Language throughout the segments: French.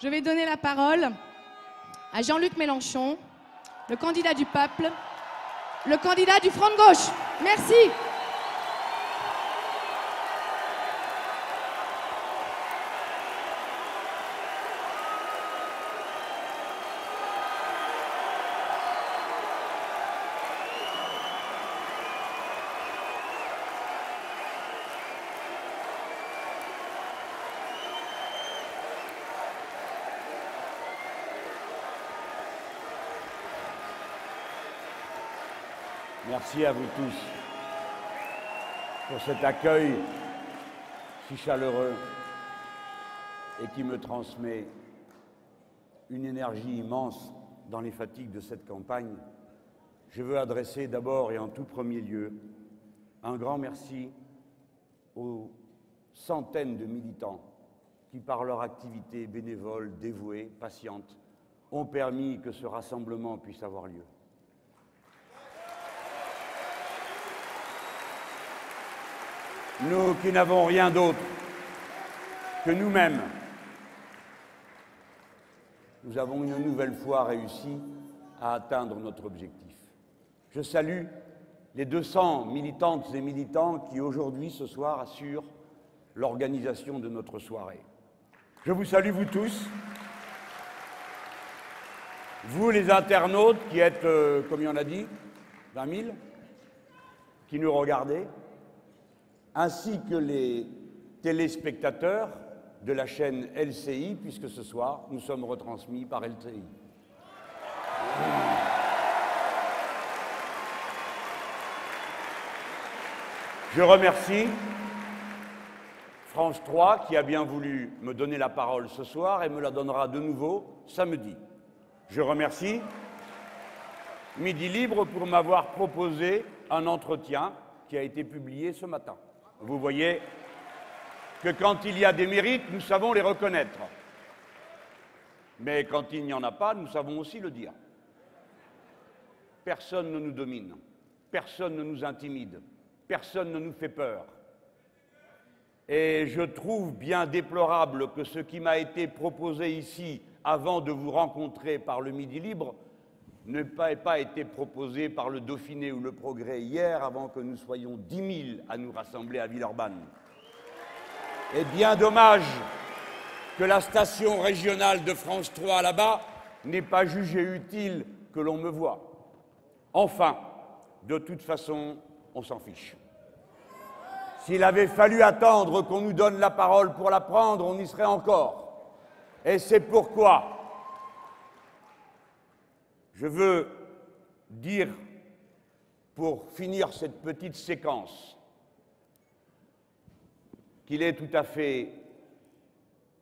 Je vais donner la parole à Jean-Luc Mélenchon, le candidat du peuple, le candidat du Front de gauche. Merci. Merci à vous tous pour cet accueil si chaleureux et qui me transmet une énergie immense dans les fatigues de cette campagne. Je veux adresser d'abord et en tout premier lieu un grand merci aux centaines de militants qui, par leur activité bénévole, dévouée, patiente, ont permis que ce rassemblement puisse avoir lieu. Nous qui n'avons rien d'autre que nous-mêmes, nous avons une nouvelle fois réussi à atteindre notre objectif. Je salue les 200 militantes et militants qui aujourd'hui, ce soir, assurent l'organisation de notre soirée. Je vous salue, vous tous, vous les internautes qui êtes, comme on a dit, 20 000, qui nous regardez, ainsi que les téléspectateurs de la chaîne LCI, puisque ce soir, nous sommes retransmis par LCI. Je remercie France 3 qui a bien voulu me donner la parole ce soir et me la donnera de nouveau samedi. Je remercie Midi Libre pour m'avoir proposé un entretien qui a été publié ce matin. Vous voyez que quand il y a des mérites, nous savons les reconnaître. Mais quand il n'y en a pas, nous savons aussi le dire. Personne ne nous domine, personne ne nous intimide, personne ne nous fait peur. Et je trouve bien déplorable que ce qui m'a été proposé ici avant de vous rencontrer par le Midi Libre n'ait pas été proposé par le Dauphiné ou le Progrès hier, avant que nous soyons 10 000 à nous rassembler à Villeurbanne. Et bien dommage que la station régionale de France 3 là-bas n'ait pas jugé utile que l'on me voie. Enfin, de toute façon, on s'en fiche. S'il avait fallu attendre qu'on nous donne la parole pour la prendre, on y serait encore. Et c'est pourquoi je veux dire, pour finir cette petite séquence, qu'il est tout à fait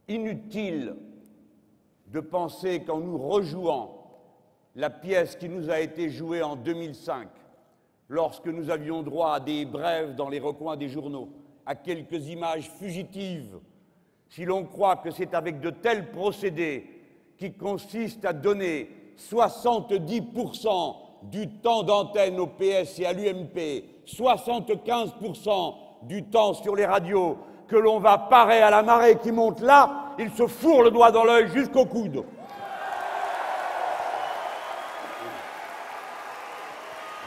inutile de penser qu'en nous rejouant la pièce qui nous a été jouée en 2005, lorsque nous avions droit à des brèves dans les recoins des journaux, à quelques images fugitives, si l'on croit que c'est avec de tels procédés qui consistent à donner 70% du temps d'antenne au PS et à l'UMP, 75% du temps sur les radios, que l'on va parer à la marée qui monte là, il se fourre le doigt dans l'œil jusqu'au coude.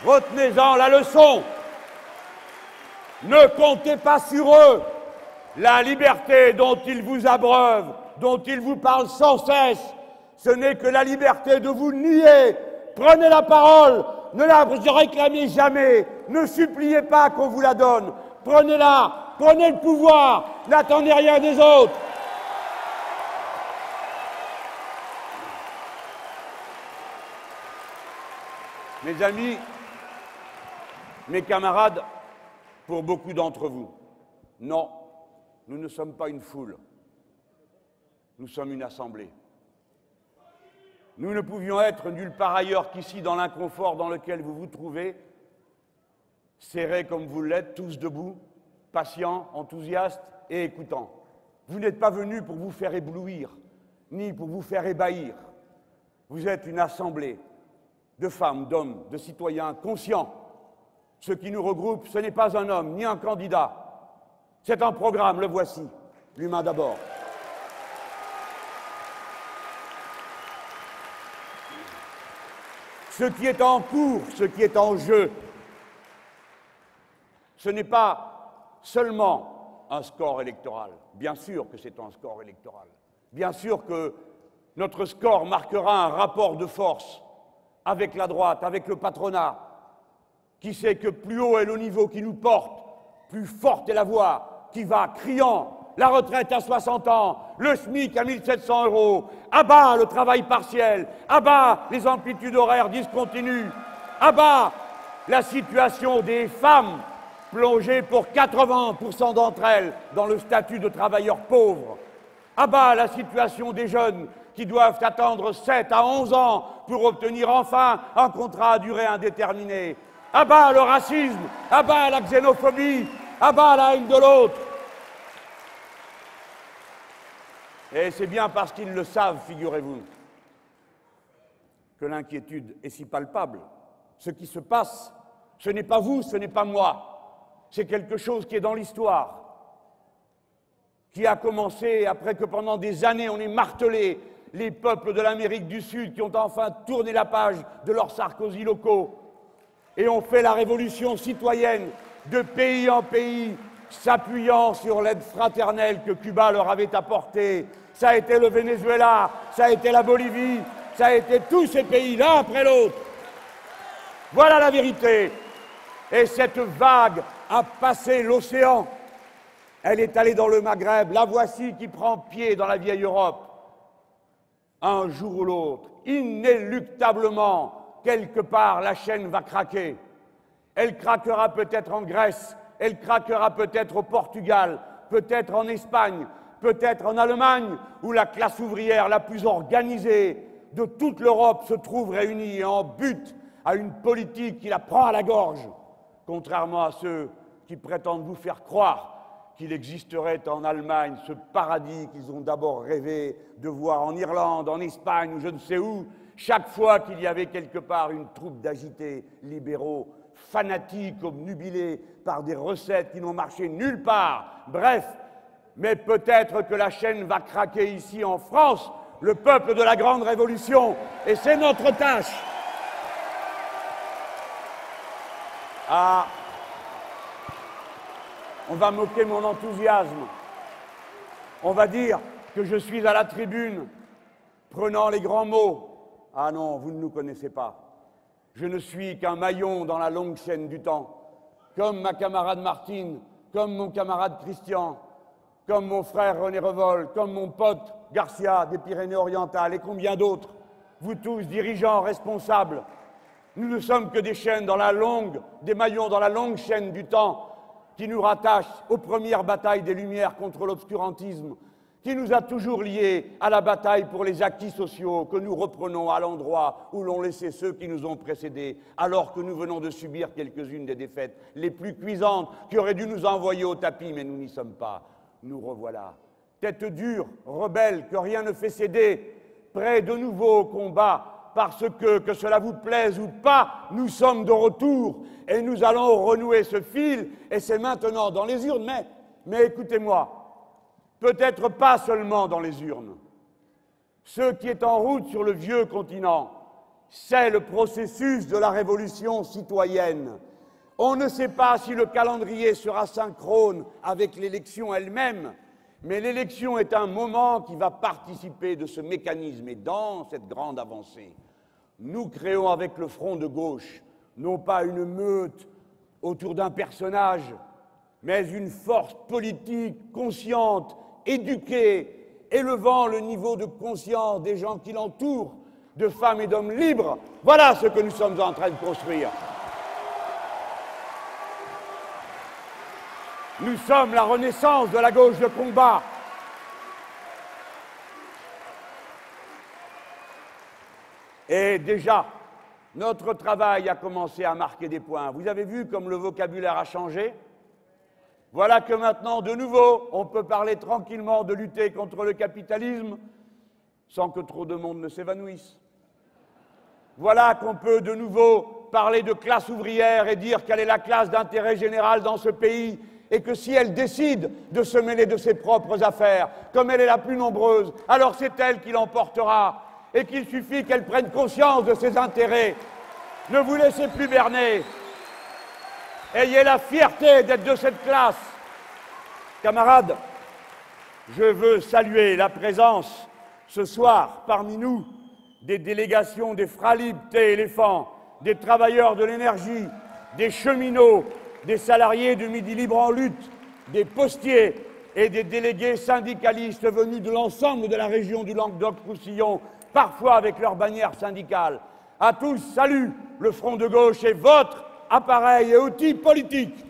Retenez-en la leçon. Ne comptez pas sur eux. La liberté dont ils vous abreuvent, dont ils vous parlent sans cesse, ce n'est que la liberté de vous nier. Prenez la parole, ne la réclamez jamais, ne suppliez pas qu'on vous la donne. Prenez-la, prenez le pouvoir, n'attendez rien des autres. Mes amis, mes camarades, pour beaucoup d'entre vous, non, nous ne sommes pas une foule, nous sommes une assemblée. Nous ne pouvions être nulle part ailleurs qu'ici dans l'inconfort dans lequel vous vous trouvez, serrés comme vous l'êtes, tous debout, patients, enthousiastes et écoutants. Vous n'êtes pas venus pour vous faire éblouir, ni pour vous faire ébahir. Vous êtes une assemblée de femmes, d'hommes, de citoyens conscients. Ce qui nous regroupe, ce n'est pas un homme, ni un candidat. C'est un programme, le voici, l'humain d'abord. ce qui est en cours, ce qui est en jeu, ce n'est pas seulement un score électoral. Bien sûr que c'est un score électoral. Bien sûr que notre score marquera un rapport de force avec la droite, avec le patronat, qui sait que plus haut est le niveau qui nous porte, plus forte est la voix qui va criant la retraite à 60 ans, le SMIC à 1 700 €, à bas le travail partiel, à bas les amplitudes horaires discontinues, à bas la situation des femmes plongées pour 80% d'entre elles dans le statut de travailleurs pauvres, à bas la situation des jeunes qui doivent attendre 7 à 11 ans pour obtenir enfin un contrat à durée indéterminée, à bas le racisme, à bas la xénophobie, à bas la haine de l'autre. Et c'est bien parce qu'ils le savent, figurez-vous, que l'inquiétude est si palpable. Ce qui se passe, ce n'est pas vous, ce n'est pas moi. C'est quelque chose qui est dans l'histoire, qui a commencé après que pendant des années on ait martelé les peuples de l'Amérique du Sud qui ont enfin tourné la page de leurs Sarkozy locaux et ont fait la révolution citoyenne de pays en pays, s'appuyant sur l'aide fraternelle que Cuba leur avait apportée. Ça a été le Venezuela, ça a été la Bolivie, ça a été tous ces pays l'un après l'autre. Voilà la vérité. Et cette vague a passé l'océan. Elle est allée dans le Maghreb. La voici qui prend pied dans la vieille Europe. Un jour ou l'autre, inéluctablement, quelque part, la chaîne va craquer. Elle craquera peut-être en Grèce, elle craquera peut-être au Portugal, peut-être en Espagne, peut-être en Allemagne, où la classe ouvrière la plus organisée de toute l'Europe se trouve réunie et en butte à une politique qui la prend à la gorge, contrairement à ceux qui prétendent vous faire croire qu'il existerait en Allemagne ce paradis qu'ils ont d'abord rêvé de voir en Irlande, en Espagne ou je ne sais où, chaque fois qu'il y avait quelque part une troupe d'agités libéraux, fanatiques, obnubilés par des recettes qui n'ont marché nulle part. Bref, mais peut-être que la chaîne va craquer ici en France, le peuple de la Grande Révolution, et c'est notre tâche. Ah, on va moquer mon enthousiasme. On va dire que je suis à la tribune, prenant les grands mots. Ah non, vous ne nous connaissez pas. Je ne suis qu'un maillon dans la longue chaîne du temps, comme ma camarade Martine, comme mon camarade Christian, comme mon frère René Revol, comme mon pote Garcia des Pyrénées-Orientales et combien d'autres, vous tous dirigeants responsables. Nous ne sommes que des chaînes dans la longue, des maillons dans la longue chaîne du temps qui nous rattachent aux premières batailles des Lumières contre l'obscurantisme, qui nous a toujours liés à la bataille pour les acquis sociaux que nous reprenons à l'endroit où l'ont laissé ceux qui nous ont précédés, alors que nous venons de subir quelques-unes des défaites les plus cuisantes qui auraient dû nous envoyer au tapis, mais nous n'y sommes pas. Nous revoilà, tête dure, rebelle, que rien ne fait céder, prêts de nouveau au combat, parce que cela vous plaise ou pas, nous sommes de retour et nous allons renouer ce fil, et c'est maintenant dans les urnes, mais écoutez-moi, peut-être pas seulement dans les urnes. Ce qui est en route sur le vieux continent, c'est le processus de la révolution citoyenne. On ne sait pas si le calendrier sera synchrone avec l'élection elle-même, mais l'élection est un moment qui va participer de ce mécanisme. Et dans cette grande avancée, nous créons avec le Front de gauche, non pas une meute autour d'un personnage, mais une force politique consciente, éduquée, élevant le niveau de conscience des gens qui l'entourent, de femmes et d'hommes libres. Voilà ce que nous sommes en train de construire. Nous sommes la renaissance de la gauche de combat. Et déjà, notre travail a commencé à marquer des points. Vous avez vu comme le vocabulaire a changé? Voilà que maintenant, de nouveau, on peut parler tranquillement de lutter contre le capitalisme sans que trop de monde ne s'évanouisse. Voilà qu'on peut de nouveau parler de classe ouvrière et dire quelle est la classe d'intérêt général dans ce pays, et que si elle décide de se mêler de ses propres affaires, comme elle est la plus nombreuse, alors c'est elle qui l'emportera, et qu'il suffit qu'elle prenne conscience de ses intérêts Ne vous laissez plus berner. Ayez la fierté d'être de cette classe. Camarades, je veux saluer la présence ce soir parmi nous des délégations des Fralib Thé Éléphant, des travailleurs de l'énergie, des cheminots, des salariés de Midi Libre en lutte, des postiers et des délégués syndicalistes venus de l'ensemble de la région du Languedoc-Roussillon, parfois avec leur bannière syndicale. À tous, salut, le Front de gauche est votre appareil et outil politique.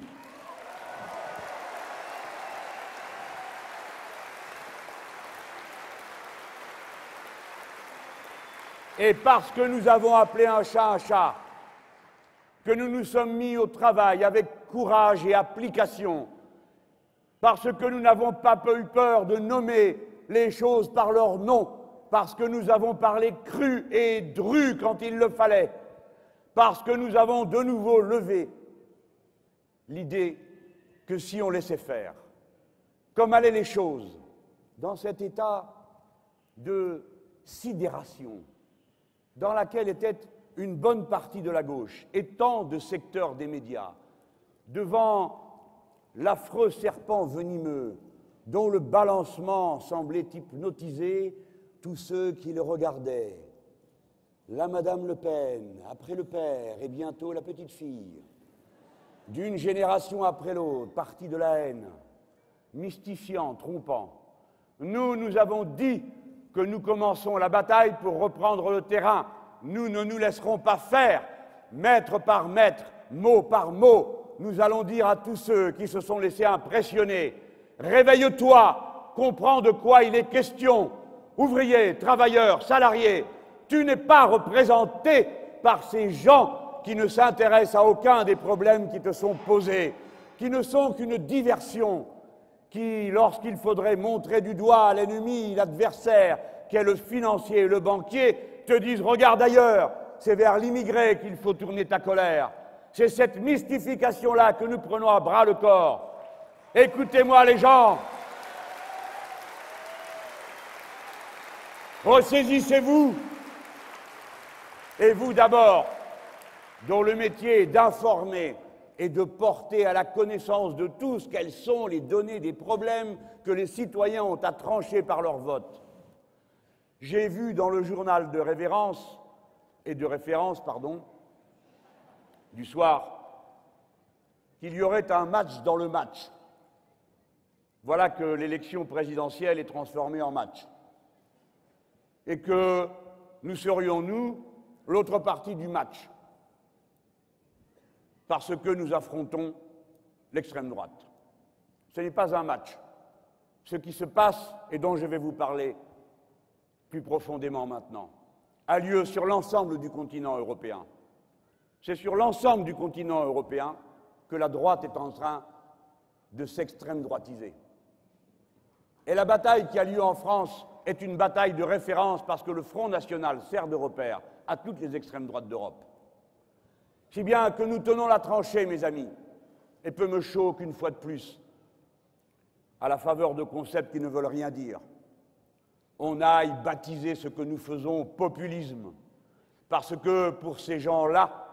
Et parce que nous avons appelé un chat, que nous nous sommes mis au travail avec courage et application, parce que nous n'avons pas eu peur de nommer les choses par leur nom, parce que nous avons parlé cru et dru quand il le fallait, parce que nous avons de nouveau levé l'idée que si on laissait faire, comme allaient les choses, dans cet état de sidération dans laquelle était une bonne partie de la gauche et tant de secteurs des médias, devant l'affreux serpent venimeux dont le balancement semblait hypnotiser tous ceux qui le regardaient. La Madame Le Pen, après le père et bientôt la petite fille, d'une génération après l'autre, parti de la haine, mystifiant, trompant. Nous avons dit que nous commençons la bataille pour reprendre le terrain. Nous ne nous laisserons pas faire, mètre par mètre, mot par mot. Nous allons dire à tous ceux qui se sont laissés impressionner, réveille-toi, comprends de quoi il est question. Ouvriers, travailleurs, salariés, tu n'es pas représenté par ces gens qui ne s'intéressent à aucun des problèmes qui te sont posés, qui ne sont qu'une diversion, qui, lorsqu'il faudrait montrer du doigt l'ennemi, l'adversaire, qu'est le financier et le banquier, te disent « Regarde ailleurs, c'est vers l'immigré qu'il faut tourner ta colère ». C'est cette mystification-là que nous prenons à bras le corps. Écoutez-moi les gens, ressaisissez-vous, et vous d'abord, dont le métier est d'informer et de porter à la connaissance de tous quelles sont les données des problèmes que les citoyens ont à trancher par leur vote. J'ai vu dans le journal de référence, du soir, qu'il y aurait un match dans le match. Voilà que l'élection présidentielle est transformée en match. Et que nous serions, nous, l'autre partie du match. Parce que nous affrontons l'extrême droite. Ce n'est pas un match. Ce qui se passe, et dont je vais vous parler plus profondément maintenant, a lieu sur l'ensemble du continent européen. C'est sur l'ensemble du continent européen que la droite est en train de s'extrême droitiser. Et la bataille qui a lieu en France est une bataille de référence parce que le Front National sert de repère à toutes les extrêmes droites d'Europe. Si bien que nous tenons la tranchée, mes amis, et peu me choque une fois de plus, à la faveur de concepts qui ne veulent rien dire, on aille baptiser ce que nous faisons populisme, parce que pour ces gens-là,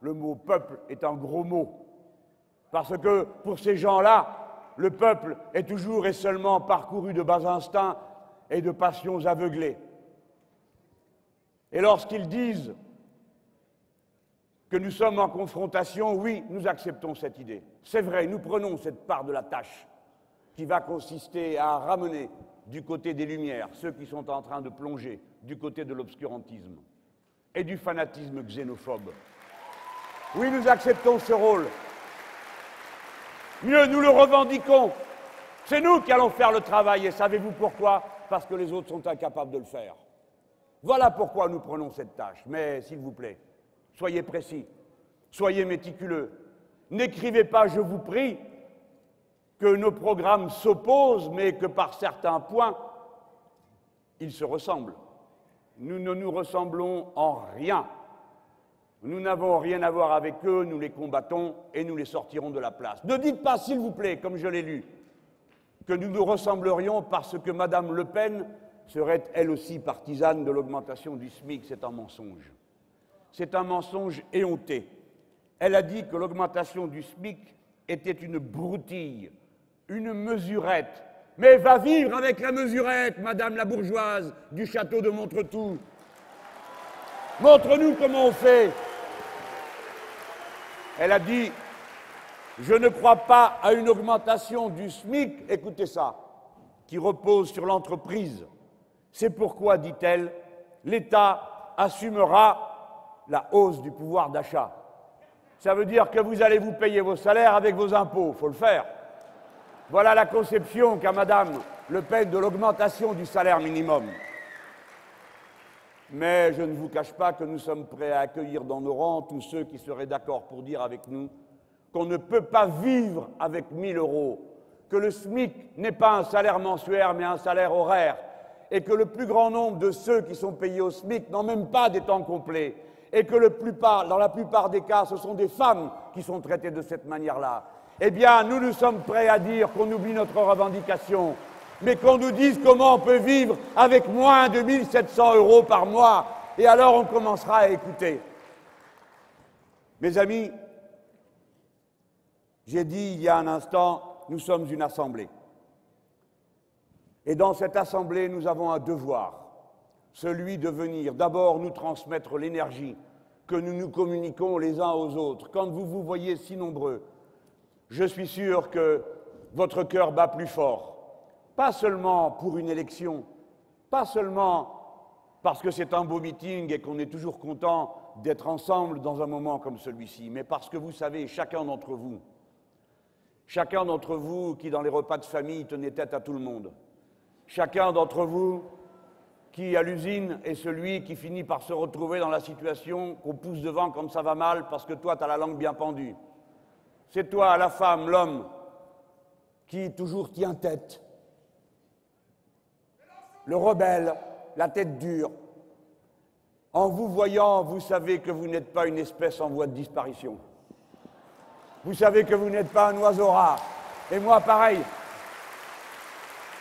le mot peuple est un gros mot, parce que pour ces gens-là, le peuple est toujours et seulement parcouru de bas instincts et de passions aveuglées. Et lorsqu'ils disent que nous sommes en confrontation, oui, nous acceptons cette idée. C'est vrai, nous prenons cette part de la tâche qui va consister à ramener du côté des Lumières ceux qui sont en train de plonger du côté de l'obscurantisme et du fanatisme xénophobe. Oui, nous acceptons ce rôle. Mieux, nous le revendiquons. C'est nous qui allons faire le travail, et savez-vous pourquoi? Parce que les autres sont incapables de le faire. Voilà pourquoi nous prenons cette tâche. Mais, s'il vous plaît, soyez précis, soyez méticuleux. N'écrivez pas, je vous prie, que nos programmes s'opposent, mais que par certains points, ils se ressemblent. Nous ne nous ressemblons en rien. Nous n'avons rien à voir avec eux, nous les combattons et nous les sortirons de la place. Ne dites pas, s'il vous plaît, comme je l'ai lu, que nous nous ressemblerions parce que Madame Le Pen serait elle aussi partisane de l'augmentation du SMIC, c'est un mensonge. C'est un mensonge éhonté. Elle a dit que l'augmentation du SMIC était une broutille, une mesurette. Mais va vivre avec la mesurette, madame la bourgeoise du château de Montretout. Montre-nous comment on fait. Elle a dit, je ne crois pas à une augmentation du SMIC, écoutez ça, qui repose sur l'entreprise. C'est pourquoi, dit-elle, l'État assumera la hausse du pouvoir d'achat. Ça veut dire que vous allez vous payer vos salaires avec vos impôts, il faut le faire. Voilà la conception qu'a Madame Le Pen de l'augmentation du salaire minimum. Mais je ne vous cache pas que nous sommes prêts à accueillir dans nos rangs tous ceux qui seraient d'accord pour dire avec nous qu'on ne peut pas vivre avec 1 000 €, que le SMIC n'est pas un salaire mensuel mais un salaire horaire, et que le plus grand nombre de ceux qui sont payés au SMIC n'ont même pas des temps complets, et que dans la plupart des cas, ce sont des femmes qui sont traitées de cette manière-là. Eh bien, nous sommes prêts à dire qu'on oublie notre revendication, mais qu'on nous dise comment on peut vivre avec moins de 1 700 € par mois, et alors on commencera à écouter. Mes amis, j'ai dit il y a un instant, nous sommes une assemblée. Et dans cette assemblée, nous avons un devoir, celui de venir d'abord nous transmettre l'énergie que nous nous communiquons les uns aux autres. Quand vous vous voyez si nombreux, je suis sûr que votre cœur bat plus fort. Pas seulement pour une élection, pas seulement parce que c'est un beau meeting et qu'on est toujours content d'être ensemble dans un moment comme celui-ci, mais parce que vous savez, chacun d'entre vous qui dans les repas de famille tenait tête à tout le monde, chacun d'entre vous qui à l'usine est celui qui finit par se retrouver dans la situation qu'on pousse devant quand ça va mal parce que toi tu as la langue bien pendue. C'est toi, la femme, l'homme, qui toujours tient tête. Le rebelle, la tête dure. En vous voyant, vous savez que vous n'êtes pas une espèce en voie de disparition. Vous savez que vous n'êtes pas un oiseau rare. Et moi, pareil.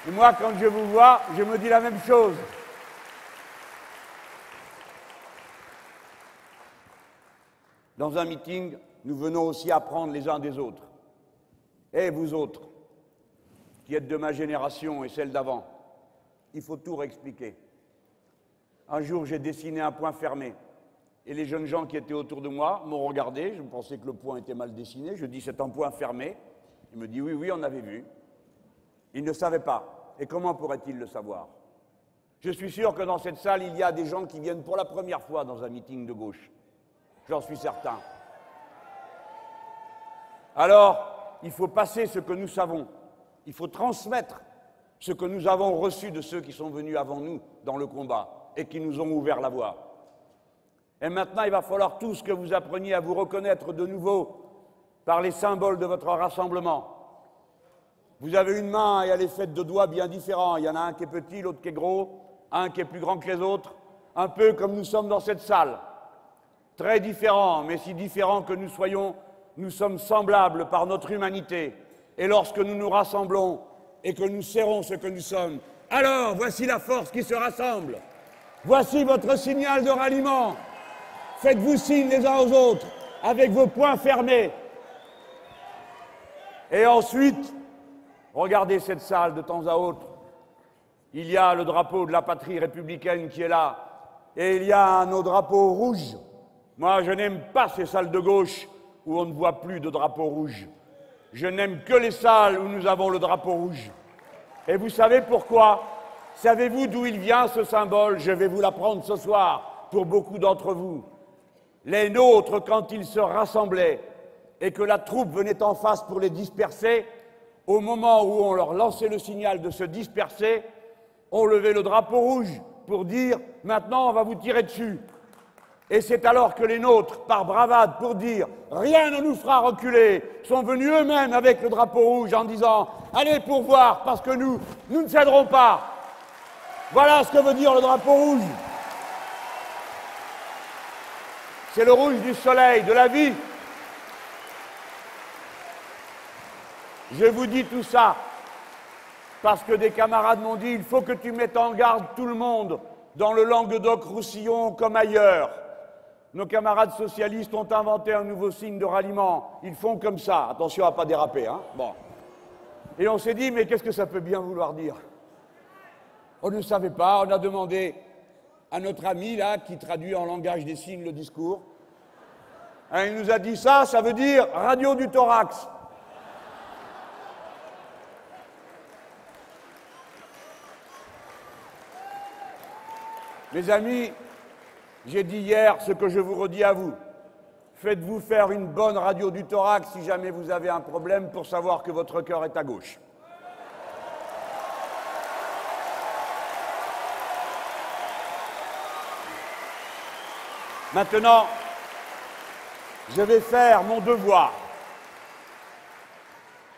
Et moi, quand je vous vois, je me dis la même chose. Dans un meeting, nous venons aussi apprendre les uns des autres. Et vous autres, qui êtes de ma génération et celle d'avant, il faut tout réexpliquer. Un jour, j'ai dessiné un point fermé. Et les jeunes gens qui étaient autour de moi m'ont regardé. Je pensais que le point était mal dessiné. Je dis, c'est un point fermé. Il me dit, oui, oui, on avait vu. Il ne savait pas. Et comment pourrait-il le savoir? Je suis sûr que dans cette salle, il y a des gens qui viennent pour la première fois dans un meeting de gauche. J'en suis certain. Alors, il faut passer ce que nous savons. Il faut transmettre ce que nous avons reçu de ceux qui sont venus avant nous dans le combat et qui nous ont ouvert la voie. Et maintenant, il va falloir tous que vous appreniez à vous reconnaître de nouveau par les symboles de votre rassemblement. Vous avez une main et elle est faite de doigts bien différents. Il y en a un qui est petit, l'autre qui est gros, un qui est plus grand que les autres, un peu comme nous sommes dans cette salle. Très différents, mais si différents que nous soyons, nous sommes semblables par notre humanité. Et lorsque nous nous rassemblons et que nous serrons ce que nous sommes, alors voici la force qui se rassemble. Voici votre signal de ralliement. Faites-vous signe les uns aux autres, avec vos poings fermés. Et ensuite, regardez cette salle de temps à autre. Il y a le drapeau de la patrie républicaine qui est là, et il y a nos drapeaux rouges. Moi, je n'aime pas ces salles de gauche où on ne voit plus de drapeau rouge. Je n'aime que les salles où nous avons le drapeau rouge. Et vous savez pourquoi? Savez-vous d'où il vient ce symbole? Je vais vous l'apprendre ce soir pour beaucoup d'entre vous. Les nôtres, quand ils se rassemblaient et que la troupe venait en face pour les disperser, au moment où on leur lançait le signal de se disperser, on levait le drapeau rouge pour dire « maintenant on va vous tirer dessus ». Et c'est alors que les nôtres, par bravade, pour dire « rien ne nous fera reculer », sont venus eux-mêmes avec le drapeau rouge en disant « allez pour voir, parce que nous ne céderons pas ». Voilà ce que veut dire le drapeau rouge. C'est le rouge du soleil, de la vie. Je vous dis tout ça parce que des camarades m'ont dit « il faut que tu mettes en garde tout le monde dans le Languedoc-Roussillon comme ailleurs ». Nos camarades socialistes ont inventé un nouveau signe de ralliement. Ils font comme ça. Attention à ne pas déraper, hein. Bon. Et on s'est dit, mais qu'est-ce que ça peut bien vouloir dire? On ne savait pas. On a demandé à notre ami, là, qui traduit en langage des signes le discours. Hein, il nous a dit ça veut dire radio du thorax. Mes amis, j'ai dit hier ce que je vous redis à vous. Faites-vous faire une bonne radio du thorax si jamais vous avez un problème pour savoir que votre cœur est à gauche. Maintenant, je vais faire mon devoir.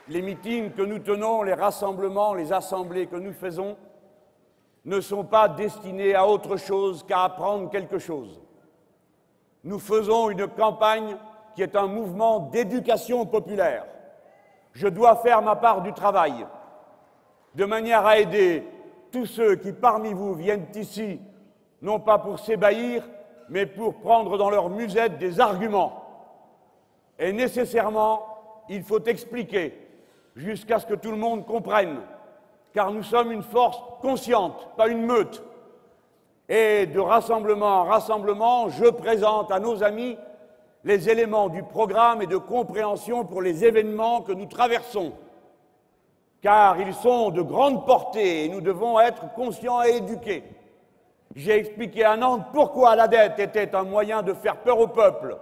Les meetings que nous tenons, les rassemblements, les assemblées que nous faisons ne sont pas destinés à autre chose qu'à apprendre quelque chose. Nous faisons une campagne qui est un mouvement d'éducation populaire. Je dois faire ma part du travail, de manière à aider tous ceux qui, parmi vous, viennent ici, non pas pour s'ébahir, mais pour prendre dans leur musette des arguments. Et nécessairement, il faut expliquer, jusqu'à ce que tout le monde comprenne, car nous sommes une force consciente, pas une meute. Et de rassemblement en rassemblement, je présente à nos amis les éléments du programme et de compréhension pour les événements que nous traversons. Car ils sont de grande portée et nous devons être conscients et éduqués. J'ai expliqué à Nantes pourquoi la dette était un moyen de faire peur au peuple,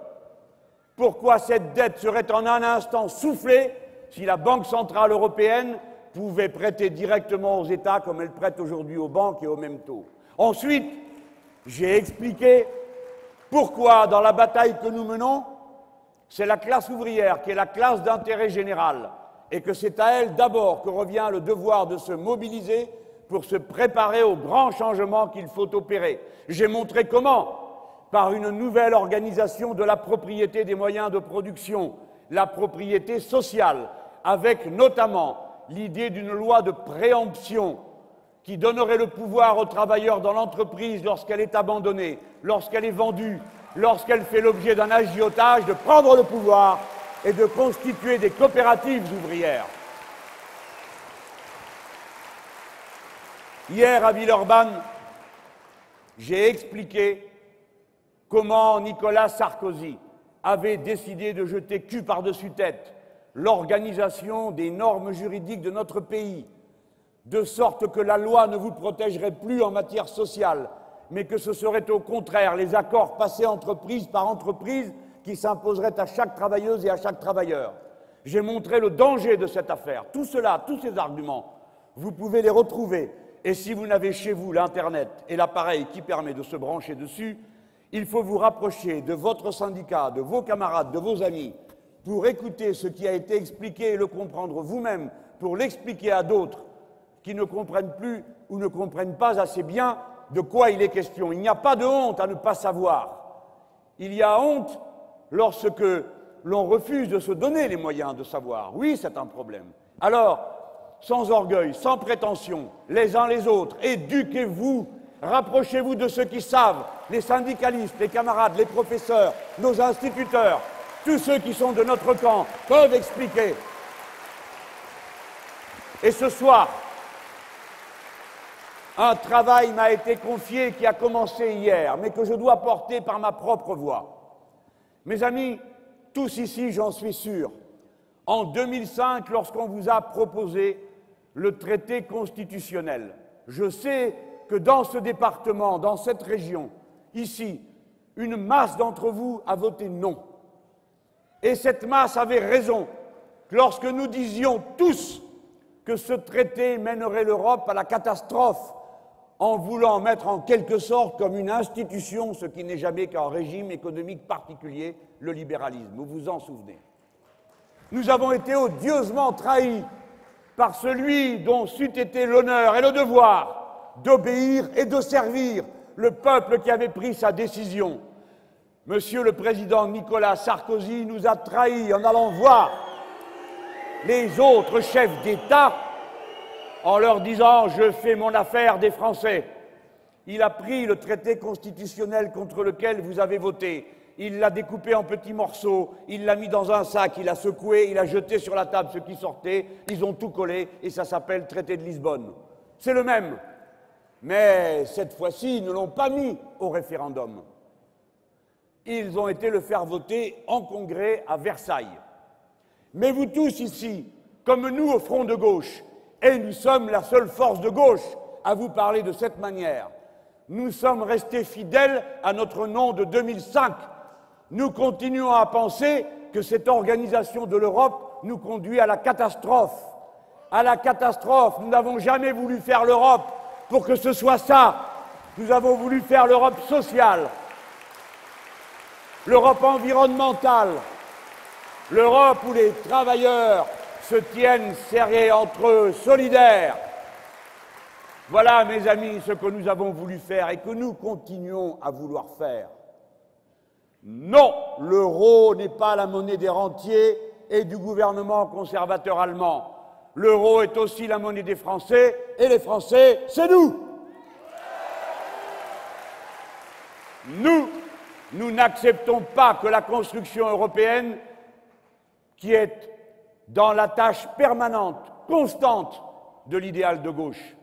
pourquoi cette dette serait en un instant soufflée si la Banque centrale européenne pouvait prêter directement aux États comme elle prête aujourd'hui aux banques et au même taux. Ensuite, j'ai expliqué pourquoi, dans la bataille que nous menons, c'est la classe ouvrière qui est la classe d'intérêt général et que c'est à elle d'abord que revient le devoir de se mobiliser pour se préparer aux grands changements qu'il faut opérer. J'ai montré comment, par une nouvelle organisation de la propriété des moyens de production, la propriété sociale, avec notamment l'idée d'une loi de préemption qui donnerait le pouvoir aux travailleurs dans l'entreprise lorsqu'elle est abandonnée, lorsqu'elle est vendue, lorsqu'elle fait l'objet d'un agiotage, de prendre le pouvoir et de constituer des coopératives ouvrières. Hier, à Villeurbanne, j'ai expliqué comment Nicolas Sarkozy avait décidé de jeter cul par-dessus tête l'organisation des normes juridiques de notre pays, de sorte que la loi ne vous protégerait plus en matière sociale, mais que ce seraient au contraire les accords passés entreprise par entreprise qui s'imposeraient à chaque travailleuse et à chaque travailleur. J'ai montré le danger de cette affaire. Tout cela, tous ces arguments, vous pouvez les retrouver. Et si vous n'avez chez vous l'Internet et l'appareil qui permet de se brancher dessus, il faut vous rapprocher de votre syndicat, de vos camarades, de vos amis, pour écouter ce qui a été expliqué et le comprendre vous-même, pour l'expliquer à d'autres qui ne comprennent plus ou ne comprennent pas assez bien de quoi il est question. Il n'y a pas de honte à ne pas savoir. Il y a honte lorsque l'on refuse de se donner les moyens de savoir. Oui, c'est un problème. Alors, sans orgueil, sans prétention, les uns les autres, éduquez-vous, rapprochez-vous de ceux qui savent, les syndicalistes, les camarades, les professeurs, nos instituteurs, tous ceux qui sont de notre camp peuvent expliquer. Et ce soir, un travail m'a été confié qui a commencé hier, mais que je dois porter par ma propre voix. Mes amis, tous ici, j'en suis sûr, en 2005, lorsqu'on vous a proposé le traité constitutionnel, je sais que dans ce département, dans cette région, ici, une masse d'entre vous a voté non. Et cette masse avait raison lorsque nous disions tous que ce traité mènerait l'Europe à la catastrophe en voulant mettre en quelque sorte comme une institution ce qui n'est jamais qu'un régime économique particulier, le libéralisme. Vous vous en souvenez. Nous avons été odieusement trahis par celui dont c'eût été l'honneur et le devoir d'obéir et de servir le peuple qui avait pris sa décision. Monsieur le Président Nicolas Sarkozy nous a trahis en allant voir les autres chefs d'État en leur disant « je fais mon affaire des Français ». Il a pris le traité constitutionnel contre lequel vous avez voté il l'a découpé en petits morceaux, il l'a mis dans un sac, il a secoué, il a jeté sur la table ce qui sortait, ils ont tout collé et ça s'appelle traité de Lisbonne. C'est le même. Mais cette fois-ci, ils ne l'ont pas mis au référendum. Ils ont été le faire voter en congrès à Versailles. Mais vous tous ici, comme nous au Front de gauche, et nous sommes la seule force de gauche à vous parler de cette manière, nous sommes restés fidèles à notre nom de 2005. Nous continuons à penser que cette organisation de l'Europe nous conduit à la catastrophe. À la catastrophe. Nous n'avons jamais voulu faire l'Europe pour que ce soit ça. Nous avons voulu faire l'Europe sociale, l'Europe environnementale, l'Europe où les travailleurs se tiennent serrés entre eux, solidaires. Voilà, mes amis, ce que nous avons voulu faire et que nous continuons à vouloir faire. Non, l'euro n'est pas la monnaie des rentiers et du gouvernement conservateur allemand. L'euro est aussi la monnaie des Français, et les Français, c'est nous. Nous n'acceptons pas que la construction européenne, qui est dans la tâche permanente, constante de l'idéal de gauche.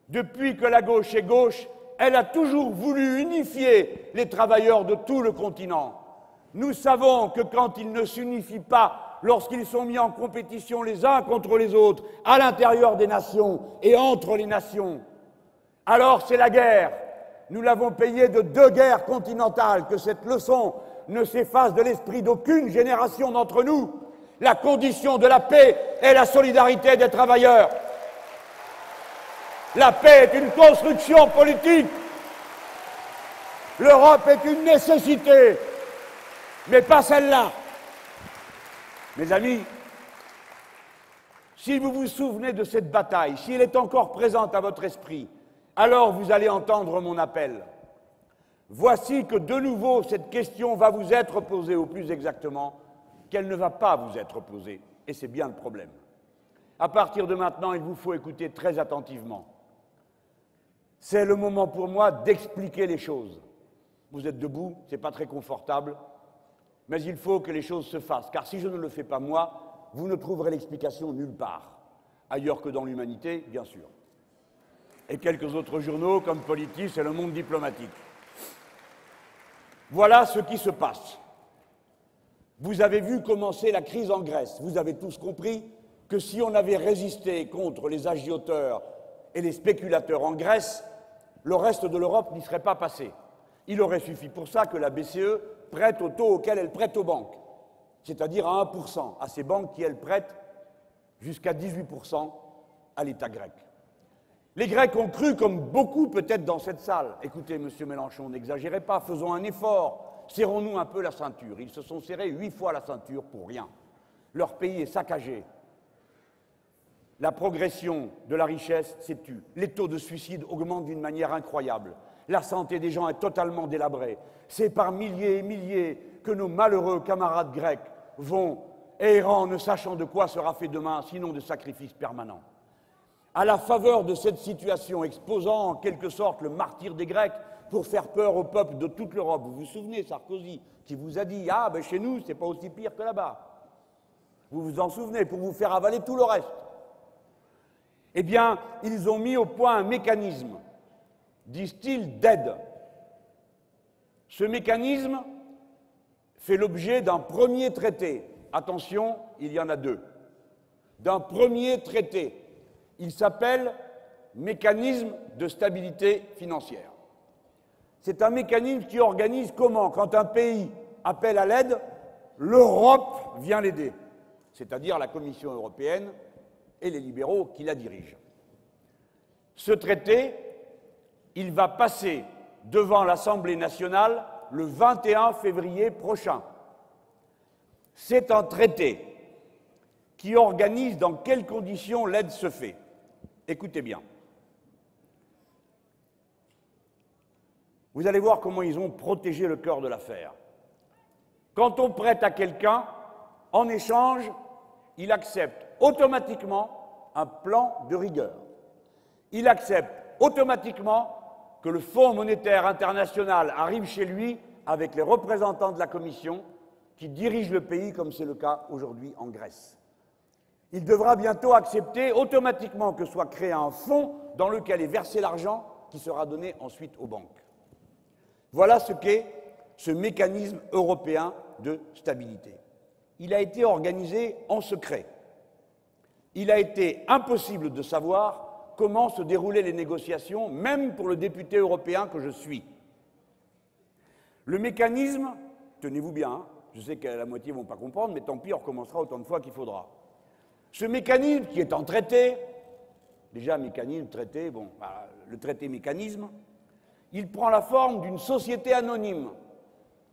Depuis que la gauche est gauche, elle a toujours voulu unifier les travailleurs de tout le continent. Nous savons que quand ils ne s'unifient pas, lorsqu'ils sont mis en compétition les uns contre les autres, à l'intérieur des nations et entre les nations, alors c'est la guerre. Nous l'avons payé de 2 guerres continentales, que cette leçon ne s'efface de l'esprit d'aucune génération d'entre nous. La condition de la paix est la solidarité des travailleurs. La paix est une construction politique. L'Europe est une nécessité, mais pas celle-là. Mes amis, si vous vous souvenez de cette bataille, si elle est encore présente à votre esprit, alors vous allez entendre mon appel. Voici que de nouveau cette question va vous être posée, ou plus exactement, qu'elle ne va pas vous être posée. Et c'est bien le problème. À partir de maintenant, il vous faut écouter très attentivement. C'est le moment pour moi d'expliquer les choses. Vous êtes debout, ce n'est pas très confortable, mais il faut que les choses se fassent. Car si je ne le fais pas moi, vous ne trouverez l'explication nulle part. Ailleurs que dans l'Humanité, bien sûr. Et quelques autres journaux comme Politis et Le Monde diplomatique. Voilà ce qui se passe. Vous avez vu commencer la crise en Grèce. Vous avez tous compris que si on avait résisté contre les agioteurs et les spéculateurs en Grèce, le reste de l'Europe n'y serait pas passé. Il aurait suffi pour ça que la BCE prête au taux auquel elle prête aux banques, c'est-à-dire à 1%, à ces banques qui, elles, prêtent jusqu'à 18% à l'État grec. Les Grecs ont cru, comme beaucoup peut-être dans cette salle, écoutez, monsieur Mélenchon, n'exagérez pas, faisons un effort, serrons-nous un peu la ceinture. Ils se sont serrés 8 fois la ceinture pour rien. Leur pays est saccagé. La progression de la richesse s'est tue. Les taux de suicide augmentent d'une manière incroyable. La santé des gens est totalement délabrée. C'est par milliers et milliers que nos malheureux camarades grecs vont errant, ne sachant de quoi sera fait demain, sinon de sacrifices permanents. À la faveur de cette situation, exposant en quelque sorte le martyre des Grecs pour faire peur au peuple de toute l'Europe, vous vous souvenez, Sarkozy, qui vous a dit « Ah, ben chez nous, c'est pas aussi pire que là-bas ». Vous vous en souvenez, pour vous faire avaler tout le reste. Eh bien, ils ont mis au point un mécanisme, disent-ils, d'aide. Ce mécanisme fait l'objet d'un premier traité. Attention, il y en a 2. D'un premier traité. Il s'appelle mécanisme de stabilité financière. C'est un mécanisme qui organise comment? Quand un pays appelle à l'aide, l'Europe vient l'aider, c'est-à-dire la Commission européenne et les libéraux qui la dirigent. Ce traité, il va passer devant l'Assemblée nationale le 21 février prochain. C'est un traité qui organise dans quelles conditions l'aide se fait. Écoutez bien. Vous allez voir comment ils ont protégé le cœur de l'affaire. Quand on prête à quelqu'un, en échange, il accepte automatiquement un plan de rigueur. Il accepte automatiquement que le Fonds monétaire international arrive chez lui avec les représentants de la Commission qui dirigent le pays, comme c'est le cas aujourd'hui en Grèce. Il devra bientôt accepter automatiquement que soit créé un fonds dans lequel est versé l'argent qui sera donné ensuite aux banques. Voilà ce qu'est ce mécanisme européen de stabilité. Il a été organisé en secret. Il a été impossible de savoir comment se déroulaient les négociations, même pour le député européen que je suis. Le mécanisme, tenez-vous bien, hein, je sais qu'à la moitié ne vont pas comprendre, mais tant pis, on recommencera autant de fois qu'il faudra. Ce mécanisme qui est en traité, déjà mécanisme, traité, bon, bah, le traité mécanisme, il prend la forme d'une société anonyme,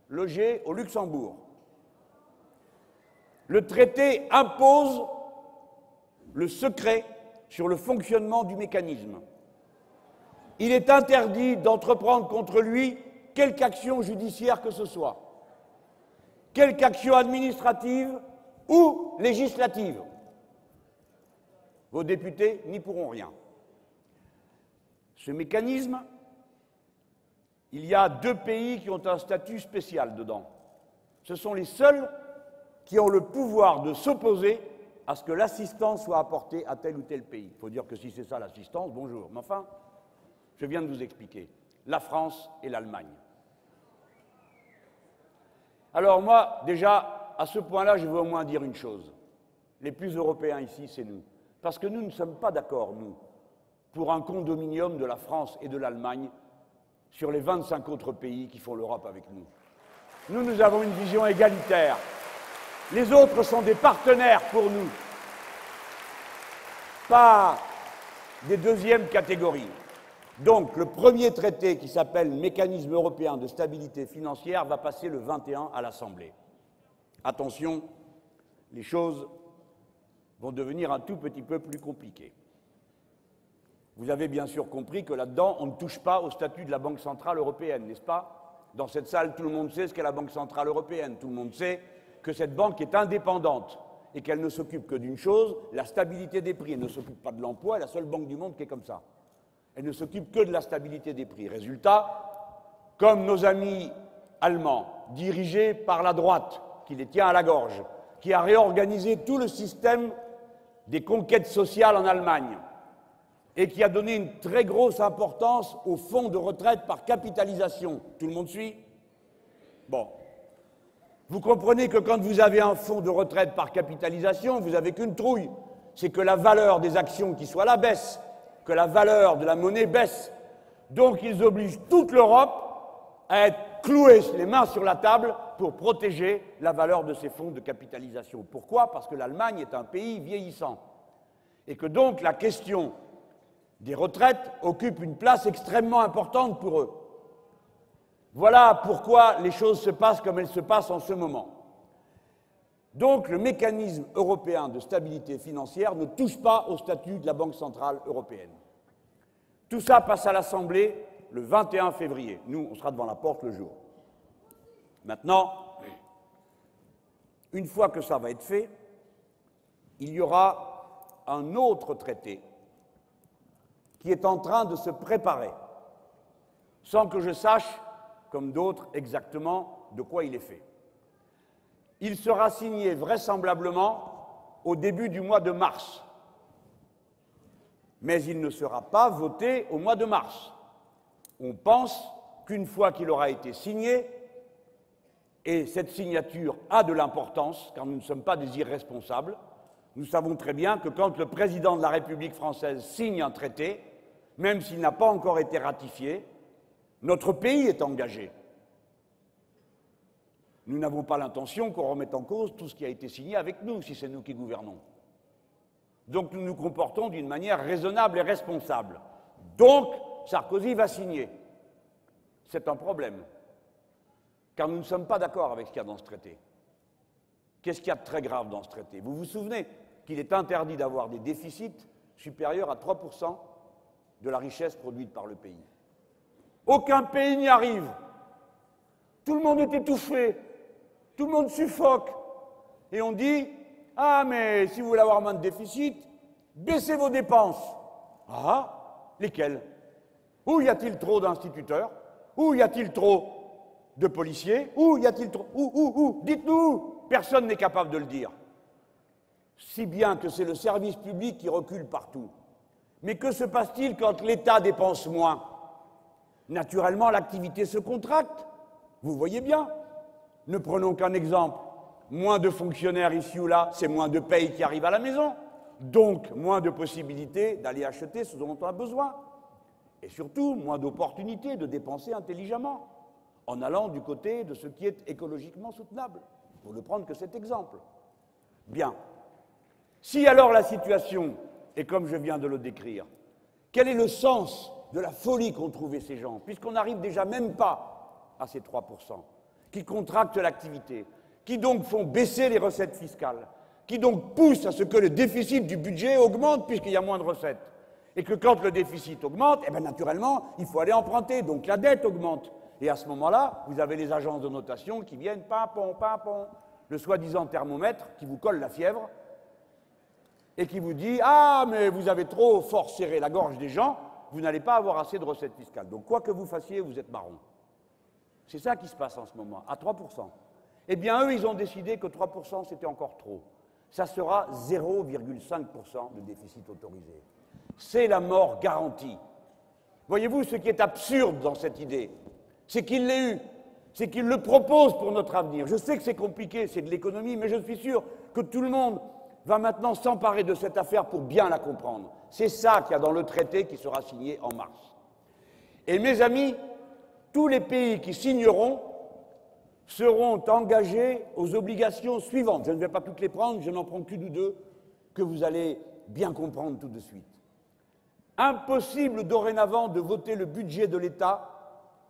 logée au Luxembourg. Le traité impose le secret sur le fonctionnement du mécanisme. Il est interdit d'entreprendre contre lui quelque action judiciaire que ce soit, quelque action administrative ou législative. Vos députés n'y pourront rien. Ce mécanisme, il y a 2 pays qui ont un statut spécial dedans. Ce sont les seuls qui ont le pouvoir de s'opposer à ce que l'assistance soit apportée à tel ou tel pays. Il faut dire que si c'est ça l'assistance, bonjour. Mais enfin, je viens de vous expliquer. La France et l'Allemagne. Alors moi, déjà, à ce point-là, je veux au moins dire une chose. Les plus européens ici, c'est nous. Parce que nous ne sommes pas d'accord, nous, pour un condominium de la France et de l'Allemagne sur les 25 autres pays qui font l'Europe avec nous. Nous avons une vision égalitaire. Les autres sont des partenaires pour nous, pas des deuxièmes catégories. Donc, le premier traité, qui s'appelle Mécanisme européen de stabilité financière, va passer le 21 à l'Assemblée. Attention, les choses vont devenir un tout petit peu plus compliquées. Vous avez bien sûr compris que là-dedans, on ne touche pas au statut de la Banque centrale européenne, n'est-ce pas? Dans cette salle, tout le monde sait ce qu'est la Banque centrale européenne. Tout le monde sait que cette banque est indépendante et qu'elle ne s'occupe que d'une chose, la stabilité des prix. Elle ne s'occupe pas de l'emploi, elle est la seule banque du monde qui est comme ça. Elle ne s'occupe que de la stabilité des prix. Résultat, comme nos amis allemands, dirigés par la droite, qui les tient à la gorge, qui a réorganisé tout le système des conquêtes sociales en Allemagne et qui a donné une très grosse importance aux fonds de retraite par capitalisation. Tout le monde suit? Bon. Vous comprenez que quand vous avez un fonds de retraite par capitalisation, vous n'avez qu'une trouille. C'est que la valeur des actions qui soient là baisse, que la valeur de la monnaie baisse. Donc ils obligent toute l'Europe à être clouée les mains sur la table pour protéger la valeur de ces fonds de capitalisation. Pourquoi? Parce que l'Allemagne est un pays vieillissant. Et que donc la question des retraites occupe une place extrêmement importante pour eux. Voilà pourquoi les choses se passent comme elles se passent en ce moment. Donc le mécanisme européen de stabilité financière ne touche pas au statut de la Banque centrale européenne. Tout ça passe à l'Assemblée le 21 février. Nous, on sera devant la porte le jour. Maintenant, une fois que ça va être fait, il y aura un autre traité qui est en train de se préparer, sans que je sache, comme d'autres, exactement de quoi il est fait. Il sera signé vraisemblablement au début du mois de mars, mais il ne sera pas voté au mois de mars. On pense qu'une fois qu'il aura été signé, et cette signature a de l'importance, car nous ne sommes pas des irresponsables, nous savons très bien que quand le président de la République française signe un traité, même s'il n'a pas encore été ratifié, notre pays est engagé. Nous n'avons pas l'intention qu'on remette en cause tout ce qui a été signé avec nous, si c'est nous qui gouvernons. Donc nous nous comportons d'une manière raisonnable et responsable. Donc Sarkozy va signer. C'est un problème, car nous ne sommes pas d'accord avec ce qu'il y a dans ce traité. Qu'est-ce qu'il y a de très grave dans ce traité? Vous vous souvenez qu'il est interdit d'avoir des déficits supérieurs à 3% de la richesse produite par le pays. Aucun pays n'y arrive. Tout le monde est étouffé. Tout le monde suffoque. Et on dit, ah, mais si vous voulez avoir moins de déficit, baissez vos dépenses. Ah, lesquelles? Où y a-t-il trop d'instituteurs? Où y a-t-il trop de policiers? Où y a-t-il trop? Où? Dites-nous! Personne n'est capable de le dire. Si bien que c'est le service public qui recule partout. Mais que se passe-t-il quand l'État dépense moins? Naturellement, l'activité se contracte. Vous voyez bien. Ne prenons qu'un exemple. Moins de fonctionnaires ici ou là, c'est moins de paye qui arrive à la maison. Donc, moins de possibilités d'aller acheter ce dont on a besoin. Et surtout, moins d'opportunités de dépenser intelligemment, en allant du côté de ce qui est écologiquement soutenable, pour ne prendre que cet exemple. Bien. Si alors la situation est comme je viens de le décrire, quel est le sens de la folie qu'ont trouvé ces gens, puisqu'on n'arrive déjà même pas à ces 3%, qui contractent l'activité, qui donc font baisser les recettes fiscales, qui donc poussent à ce que le déficit du budget augmente puisqu'il y a moins de recettes. Et que quand le déficit augmente, eh bien naturellement, il faut aller emprunter, donc la dette augmente. Et à ce moment-là, vous avez les agences de notation qui viennent, pimpon, le soi-disant thermomètre qui vous colle la fièvre et qui vous dit « Ah, mais vous avez trop fort serré la gorge des gens, vous n'allez pas avoir assez de recettes fiscales. Donc quoi que vous fassiez, vous êtes marron. » C'est ça qui se passe en ce moment, à 3%. Eh bien, eux, ils ont décidé que 3%, c'était encore trop. Ça sera 0,5% de déficit autorisé. C'est la mort garantie. Voyez-vous, ce qui est absurde dans cette idée, c'est qu'il l'ait eu, c'est qu'il le propose pour notre avenir. Je sais que c'est compliqué, c'est de l'économie, mais je suis sûr que tout le monde va maintenant s'emparer de cette affaire pour bien la comprendre. C'est ça qu'il y a dans le traité qui sera signé en mars. Et mes amis, tous les pays qui signeront seront engagés aux obligations suivantes. Je ne vais pas toutes les prendre, je n'en prends qu'une ou deux que vous allez bien comprendre tout de suite. Impossible dorénavant de voter le budget de l'État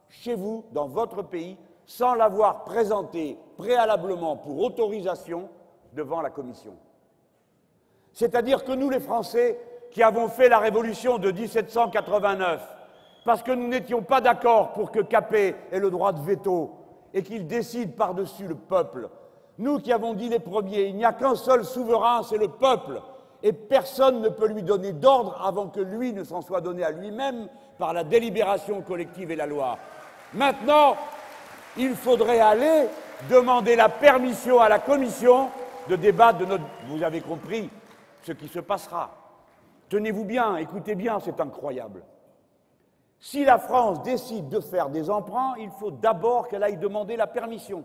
chez vous, dans votre pays, sans l'avoir présenté préalablement pour autorisation devant la Commission. C'est-à-dire que nous, les Français, qui avons fait la révolution de 1789, parce que nous n'étions pas d'accord pour que Capet ait le droit de veto et qu'il décide par-dessus le peuple, nous qui avons dit les premiers, il n'y a qu'un seul souverain, c'est le peuple, et personne ne peut lui donner d'ordre avant que lui ne s'en soit donné à lui-même par la délibération collective et la loi. Maintenant, il faudrait aller demander la permission à la Commission de débattre de notre... Vous avez compris ce qui se passera. Tenez-vous bien, écoutez bien, c'est incroyable. Si la France décide de faire des emprunts, il faut d'abord qu'elle aille demander la permission.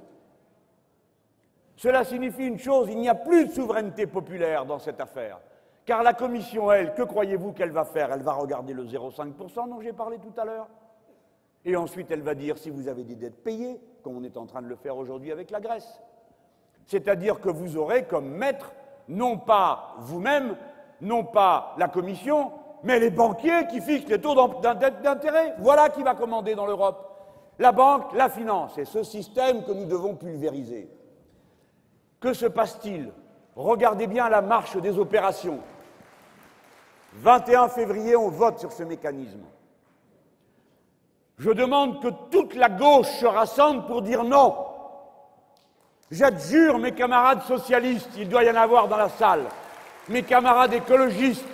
Cela signifie une chose, il n'y a plus de souveraineté populaire dans cette affaire. Car la Commission, elle, que croyez-vous qu'elle va faire? Elle va regarder le 0,5% dont j'ai parlé tout à l'heure. Et ensuite, elle va dire si vous avez des dettes payées, comme on est en train de le faire aujourd'hui avec la Grèce. C'est-à-dire que vous aurez comme maître, non pas vous-même, non pas la Commission, mais les banquiers qui fixent les taux d'intérêt. Voilà qui va commander dans l'Europe. La banque, la finance. C'est ce système que nous devons pulvériser. Que se passe-t-il? Regardez bien la marche des opérations. 21 février, on vote sur ce mécanisme. Je demande que toute la gauche se rassemble pour dire non. J'adjure mes camarades socialistes, il doit y en avoir dans la salle, mes camarades écologistes,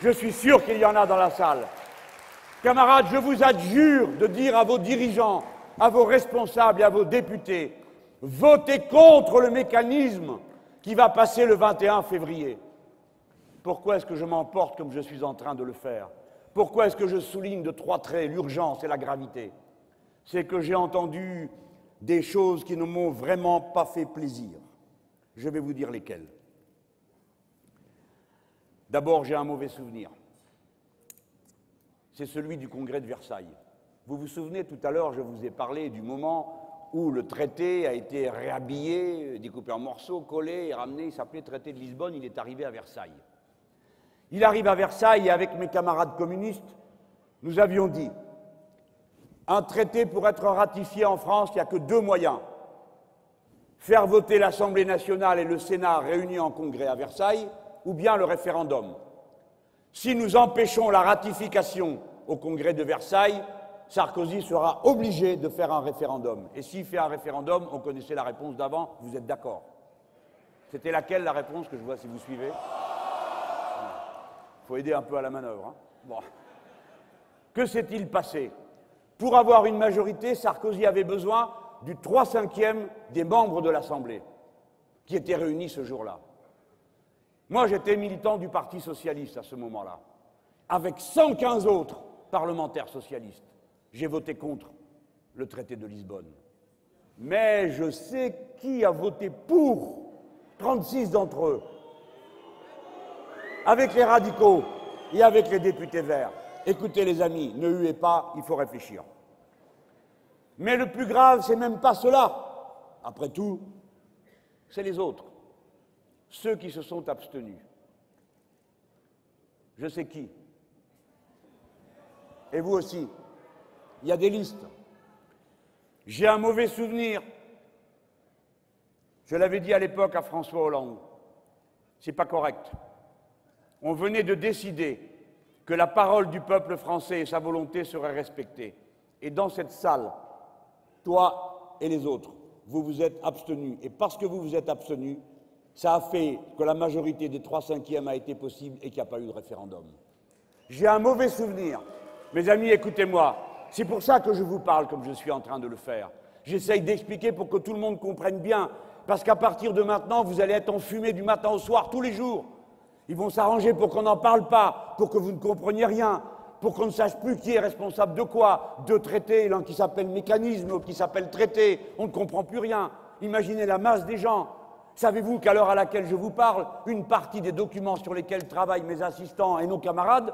je suis sûr qu'il y en a dans la salle. Camarades, je vous adjure de dire à vos dirigeants, à vos responsables et à vos députés, votez contre le mécanisme qui va passer le 21 février. Pourquoi est-ce que je m'emporte comme je suis en train de le faire? Pourquoi est-ce que je souligne de 3 traits l'urgence et la gravité? C'est que j'ai entendu des choses qui ne m'ont vraiment pas fait plaisir. Je vais vous dire lesquelles. D'abord, j'ai un mauvais souvenir. C'est celui du congrès de Versailles. Vous vous souvenez, tout à l'heure, je vous ai parlé du moment où le traité a été réhabillé, découpé en morceaux, collé et ramené. Il s'appelait traité de Lisbonne, il est arrivé à Versailles. Il arrive à Versailles et avec mes camarades communistes, nous avions dit un traité pour être ratifié en France, il n'y a que 2 moyens. Faire voter l'Assemblée nationale et le Sénat réunis en congrès à Versailles, ou bien le référendum. Si nous empêchons la ratification au congrès de Versailles, Sarkozy sera obligé de faire un référendum. Et s'il fait un référendum, on connaissait la réponse d'avant, vous êtes d'accord? C'était laquelle la réponse, que je vois si vous suivez? Il faut aider un peu à la manœuvre. Hein. Bon. Que s'est-il passé? Pour avoir une majorité, Sarkozy avait besoin du 3/5 des membres de l'Assemblée qui étaient réunis ce jour-là. Moi, j'étais militant du Parti socialiste à ce moment-là, avec 115 autres parlementaires socialistes. J'ai voté contre le traité de Lisbonne. Mais je sais qui a voté pour, 36 d'entre eux, avec les radicaux et avec les députés verts. Écoutez les amis, ne huez pas, il faut réfléchir. Mais le plus grave, c'est même pas cela. Après tout, c'est les autres, ceux qui se sont abstenus. Je sais qui. Et vous aussi. Il y a des listes. J'ai un mauvais souvenir. Je l'avais dit à l'époque à François Hollande. C'est pas correct. On venait de décider que la parole du peuple français et sa volonté seraient respectées. Et dans cette salle, toi et les autres, vous vous êtes abstenus. Et parce que vous vous êtes abstenus, ça a fait que la majorité des 3/5 a été possible et qu'il n'y a pas eu de référendum. J'ai un mauvais souvenir. Mes amis, écoutez-moi. C'est pour ça que je vous parle comme je suis en train de le faire. J'essaye d'expliquer pour que tout le monde comprenne bien. Parce qu'à partir de maintenant, vous allez être enfumés du matin au soir, tous les jours. Ils vont s'arranger pour qu'on n'en parle pas, pour que vous ne compreniez rien, pour qu'on ne sache plus qui est responsable de quoi. Deux traités, l'un qui s'appelle mécanisme, l'autre qui s'appelle traité. On ne comprend plus rien. Imaginez la masse des gens. Savez-vous qu'à l'heure à laquelle je vous parle, une partie des documents sur lesquels travaillent mes assistants et nos camarades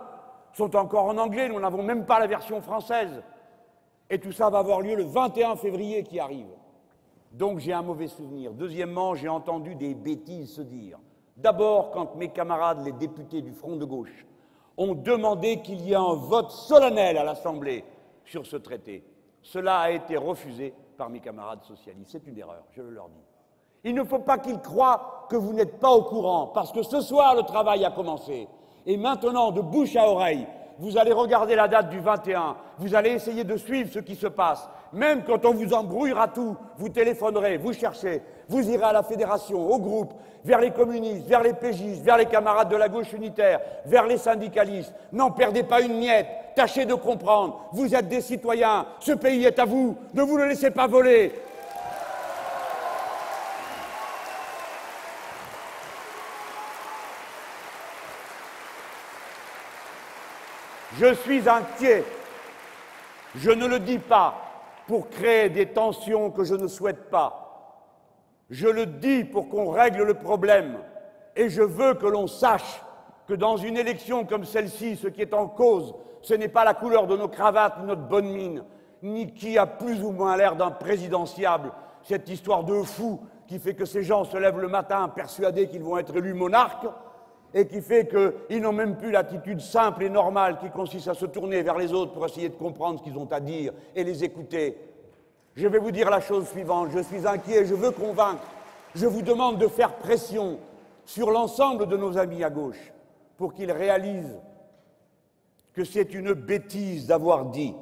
sont encore en anglais, nous n'avons même pas la version française. Et tout ça va avoir lieu le 21 février qui arrive. Donc j'ai un mauvais souvenir. Deuxièmement, j'ai entendu des bêtises se dire. D'abord, quand mes camarades, les députés du Front de gauche, ont demandé qu'il y ait un vote solennel à l'Assemblée sur ce traité. Cela a été refusé par mes camarades socialistes. C'est une erreur, je le leur dis. Il ne faut pas qu'ils croient que vous n'êtes pas au courant, parce que ce soir, le travail a commencé. Et maintenant, de bouche à oreille, vous allez regarder la date du 21, vous allez essayer de suivre ce qui se passe. Même quand on vous embrouillera tout, vous téléphonerez, vous cherchez, vous irez à la fédération, au groupe, vers les communistes, vers les pégistes, vers les camarades de la gauche unitaire, vers les syndicalistes. N'en perdez pas une miette, tâchez de comprendre. Vous êtes des citoyens, ce pays est à vous, ne vous le laissez pas voler. Je suis inquiet. Je ne le dis pas pour créer des tensions que je ne souhaite pas. Je le dis pour qu'on règle le problème. Et je veux que l'on sache que dans une élection comme celle-ci, ce qui est en cause, ce n'est pas la couleur de nos cravates ou notre bonne mine, ni qui a plus ou moins l'air d'un présidentiable, cette histoire de fou qui fait que ces gens se lèvent le matin persuadés qu'ils vont être élus monarques, et qui fait qu'ils n'ont même plus l'attitude simple et normale qui consiste à se tourner vers les autres pour essayer de comprendre ce qu'ils ont à dire et les écouter. Je vais vous dire la chose suivante, je suis inquiet, je veux convaincre, je vous demande de faire pression sur l'ensemble de nos amis à gauche pour qu'ils réalisent que c'est une bêtise d'avoir dit,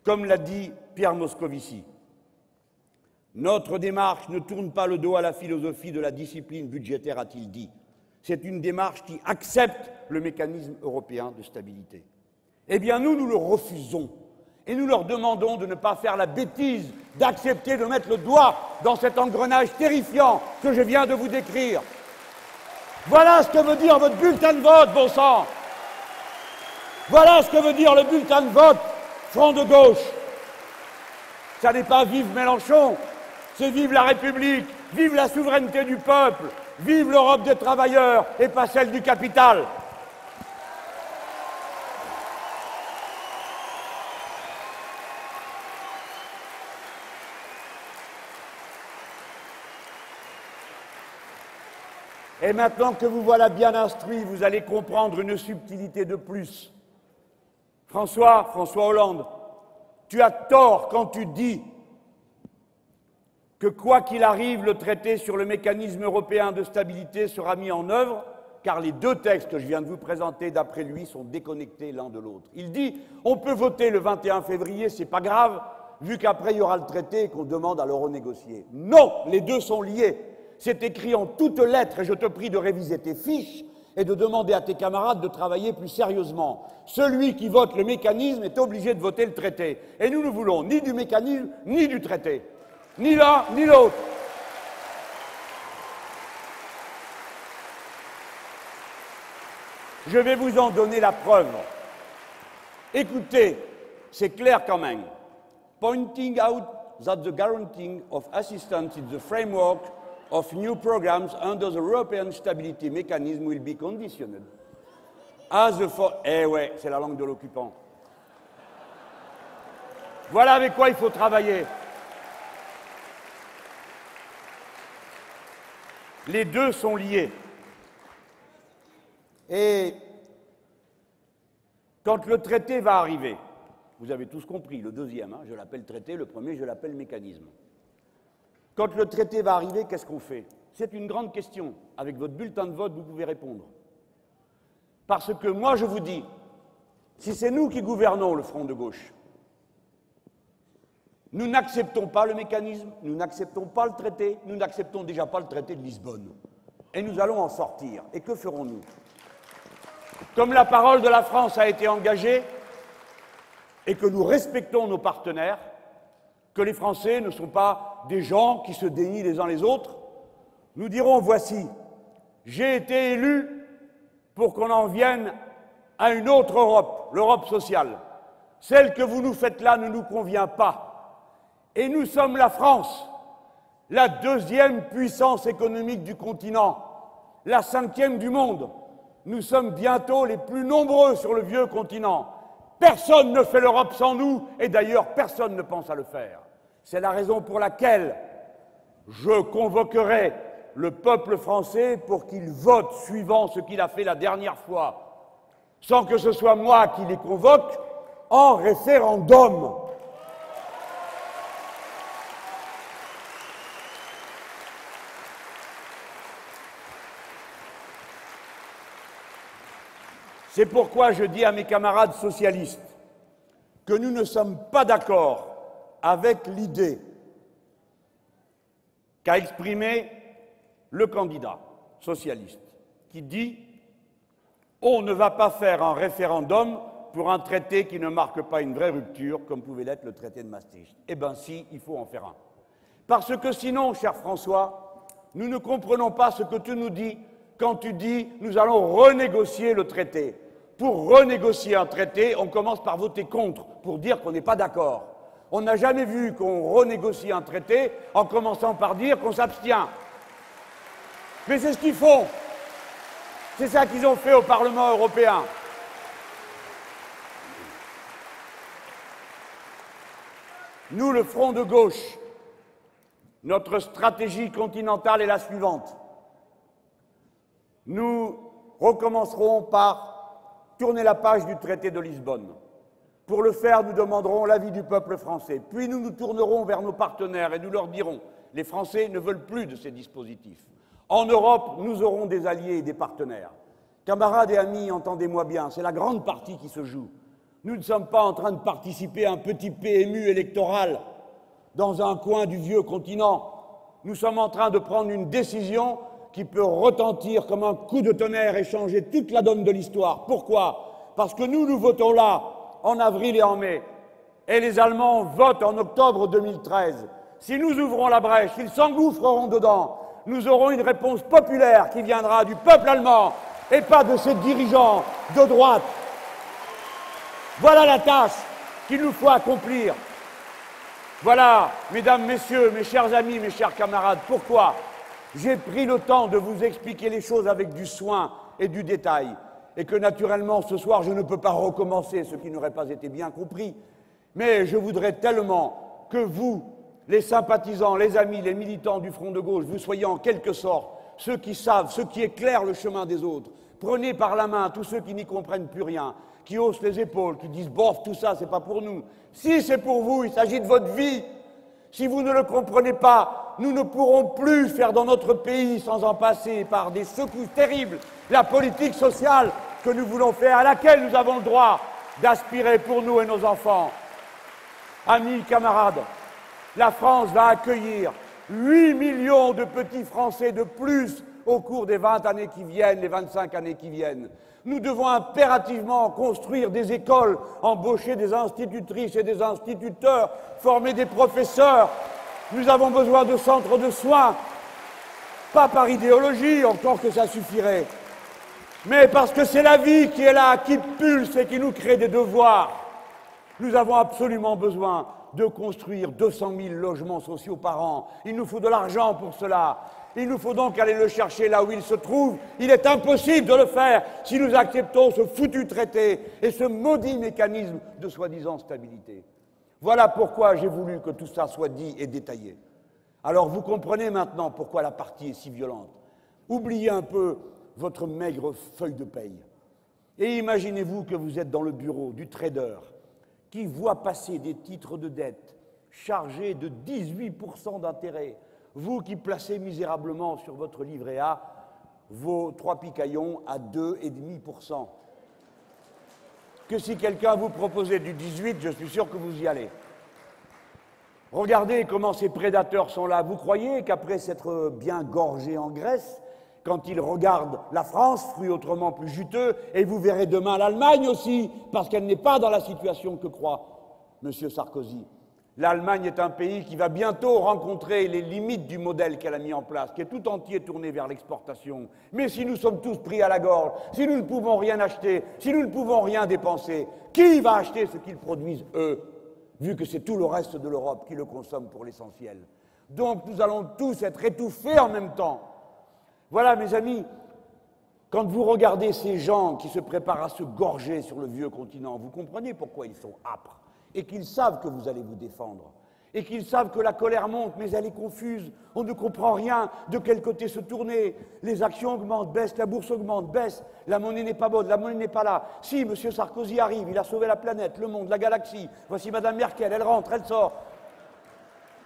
comme l'a dit Pierre Moscovici, notre démarche ne tourne pas le dos à la philosophie de la discipline budgétaire, a-t-il dit. C'est une démarche qui accepte le mécanisme européen de stabilité. Eh bien, nous le refusons. Et nous leur demandons de ne pas faire la bêtise d'accepter de mettre le doigt dans cet engrenage terrifiant que je viens de vous décrire. Voilà ce que veut dire votre bulletin de vote, bon sang. Voilà ce que veut dire le bulletin de vote Front de gauche. Ça n'est pas vive Mélenchon, c'est vive la République, vive la souveraineté du peuple. Vive l'Europe des travailleurs et pas celle du capital. Et maintenant que vous voilà bien instruit, vous allez comprendre une subtilité de plus. François Hollande, tu as tort quand tu dis que quoi qu'il arrive, le traité sur le mécanisme européen de stabilité sera mis en œuvre, car les deux textes que je viens de vous présenter, d'après lui, sont déconnectés l'un de l'autre. Il dit, on peut voter le 21 février, c'est pas grave, vu qu'après il y aura le traité et qu'on demande à le renégocier. Non, les deux sont liés. C'est écrit en toutes lettres, et je te prie de réviser tes fiches, et de demander à tes camarades de travailler plus sérieusement. Celui qui vote le mécanisme est obligé de voter le traité. Et nous ne voulons ni du mécanisme, ni du traité. Ni l'un, ni l'autre. Je vais vous en donner la preuve. Écoutez, c'est clair quand même. Pointing out that the guaranteeing of assistance in the framework of new programs under the European Stability Mechanism will be conditioned. Eh ouais, c'est la langue de l'occupant. Voilà avec quoi il faut travailler. Les deux sont liés. Et quand le traité va arriver, vous avez tous compris, le deuxième, je l'appelle traité, le premier, je l'appelle mécanisme. Quand le traité va arriver, qu'est-ce qu'on fait? C'est une grande question. Avec votre bulletin de vote, vous pouvez répondre. Parce que moi, je vous dis, si c'est nous qui gouvernons le front de gauche, nous n'acceptons pas le mécanisme, nous n'acceptons pas le traité, nous n'acceptons déjà pas le traité de Lisbonne. Et nous allons en sortir. Et que ferons-nous? Comme la parole de la France a été engagée, et que nous respectons nos partenaires, que les Français ne sont pas des gens qui se dénient les uns les autres, nous dirons voici, j'ai été élu pour qu'on en vienne à une autre Europe, l'Europe sociale. Celle que vous nous faites là ne nous convient pas. Et nous sommes la France, la deuxième puissance économique du continent, la 5e du monde. Nous sommes bientôt les plus nombreux sur le vieux continent. Personne ne fait l'Europe sans nous, et d'ailleurs personne ne pense à le faire. C'est la raison pour laquelle je convoquerai le peuple français pour qu'il vote suivant ce qu'il a fait la dernière fois, sans que ce soit moi qui les convoque, en référendum. C'est pourquoi je dis à mes camarades socialistes que nous ne sommes pas d'accord avec l'idée qu'a exprimée le candidat socialiste, qui dit « On ne va pas faire un référendum pour un traité qui ne marque pas une vraie rupture, comme pouvait l'être le traité de Maastricht. » Eh bien si, il faut en faire un. Parce que sinon, cher François, nous ne comprenons pas ce que tu nous dis quand tu dis « Nous allons renégocier le traité ». Pour renégocier un traité, on commence par voter contre, pour dire qu'on n'est pas d'accord. On n'a jamais vu qu'on renégocie un traité en commençant par dire qu'on s'abstient. Mais c'est ce qu'ils font. C'est ça qu'ils ont fait au Parlement européen. Nous, le Front de gauche, notre stratégie continentale est la suivante. Nous recommencerons par tourner la page du traité de Lisbonne. Pour le faire, nous demanderons l'avis du peuple français. Puis nous nous tournerons vers nos partenaires et nous leur dirons « Les Français ne veulent plus de ces dispositifs. En Europe, nous aurons des alliés et des partenaires. » Camarades et amis, entendez-moi bien, c'est la grande partie qui se joue. Nous ne sommes pas en train de participer à un petit PMU électoral dans un coin du vieux continent. Nous sommes en train de prendre une décision qui peut retentir comme un coup de tonnerre et changer toute la donne de l'histoire. Pourquoi? Parce que nous votons là, en avril et en mai, et les Allemands votent en octobre 2013. Si nous ouvrons la brèche, ils s'engouffreront dedans. Nous aurons une réponse populaire qui viendra du peuple allemand et pas de ses dirigeants de droite. Voilà la tâche qu'il nous faut accomplir. Voilà, mesdames, messieurs, mes chers amis, mes chers camarades, pourquoi j'ai pris le temps de vous expliquer les choses avec du soin et du détail, et que naturellement ce soir je ne peux pas recommencer ce qui n'aurait pas été bien compris, mais je voudrais tellement que vous, les sympathisants, les amis, les militants du Front de gauche, vous soyez en quelque sorte ceux qui savent, ceux qui éclairent le chemin des autres. Prenez par la main tous ceux qui n'y comprennent plus rien, qui haussent les épaules, qui disent « bof, tout ça, c'est pas pour nous ». Si c'est pour vous, il s'agit de votre vie. Si vous ne le comprenez pas, nous ne pourrons plus faire dans notre pays, sans en passer par des secousses terribles, la politique sociale que nous voulons faire, à laquelle nous avons le droit d'aspirer pour nous et nos enfants. Amis, camarades, la France va accueillir 8 millions de petits Français de plus au cours des 20 années qui viennent, les 25 années qui viennent. Nous devons impérativement construire des écoles, embaucher des institutrices et des instituteurs, former des professeurs. Nous avons besoin de centres de soins, pas par idéologie, encore que ça suffirait, mais parce que c'est la vie qui est là, qui pulse et qui nous crée des devoirs. Nous avons absolument besoin de construire 200 000 logements sociaux par an. Il nous faut de l'argent pour cela. Il nous faut donc aller le chercher là où il se trouve. Il est impossible de le faire si nous acceptons ce foutu traité et ce maudit mécanisme de soi-disant stabilité. Voilà pourquoi j'ai voulu que tout ça soit dit et détaillé. Alors vous comprenez maintenant pourquoi la partie est si violente. Oubliez un peu votre maigre feuille de paye. Et imaginez-vous que vous êtes dans le bureau du trader qui voit passer des titres de dette chargés de 18% d'intérêt. Vous qui placez misérablement sur votre livret A vos 3 picaillons à 2,5%. Que si quelqu'un vous proposait du 18, je suis sûr que vous y allez. Regardez comment ces prédateurs sont là. Vous croyez qu'après s'être bien gorgés en graisse, quand ils regardent la France, fruit autrement plus juteux, et vous verrez demain l'Allemagne aussi, parce qu'elle n'est pas dans la situation que croit M. Sarkozy. L'Allemagne est un pays qui va bientôt rencontrer les limites du modèle qu'elle a mis en place, qui est tout entier tourné vers l'exportation. Mais si nous sommes tous pris à la gorge, si nous ne pouvons rien acheter, si nous ne pouvons rien dépenser, qui va acheter ce qu'ils produisent, eux, vu que c'est tout le reste de l'Europe qui le consomme pour l'essentiel? Donc nous allons tous être étouffés en même temps. Voilà, mes amis, quand vous regardez ces gens qui se préparent à se gorger sur le vieux continent, vous comprenez pourquoi ils sont âpres, et qu'ils savent que vous allez vous défendre, et qu'ils savent que la colère monte, mais elle est confuse, on ne comprend rien, de quel côté se tourner, les actions augmentent, baissent, la bourse augmente, baisse, la monnaie n'est pas bonne, la monnaie n'est pas là. Si, M. Sarkozy arrive, il a sauvé la planète, le monde, la galaxie, voici Mme Merkel, elle rentre, elle sort.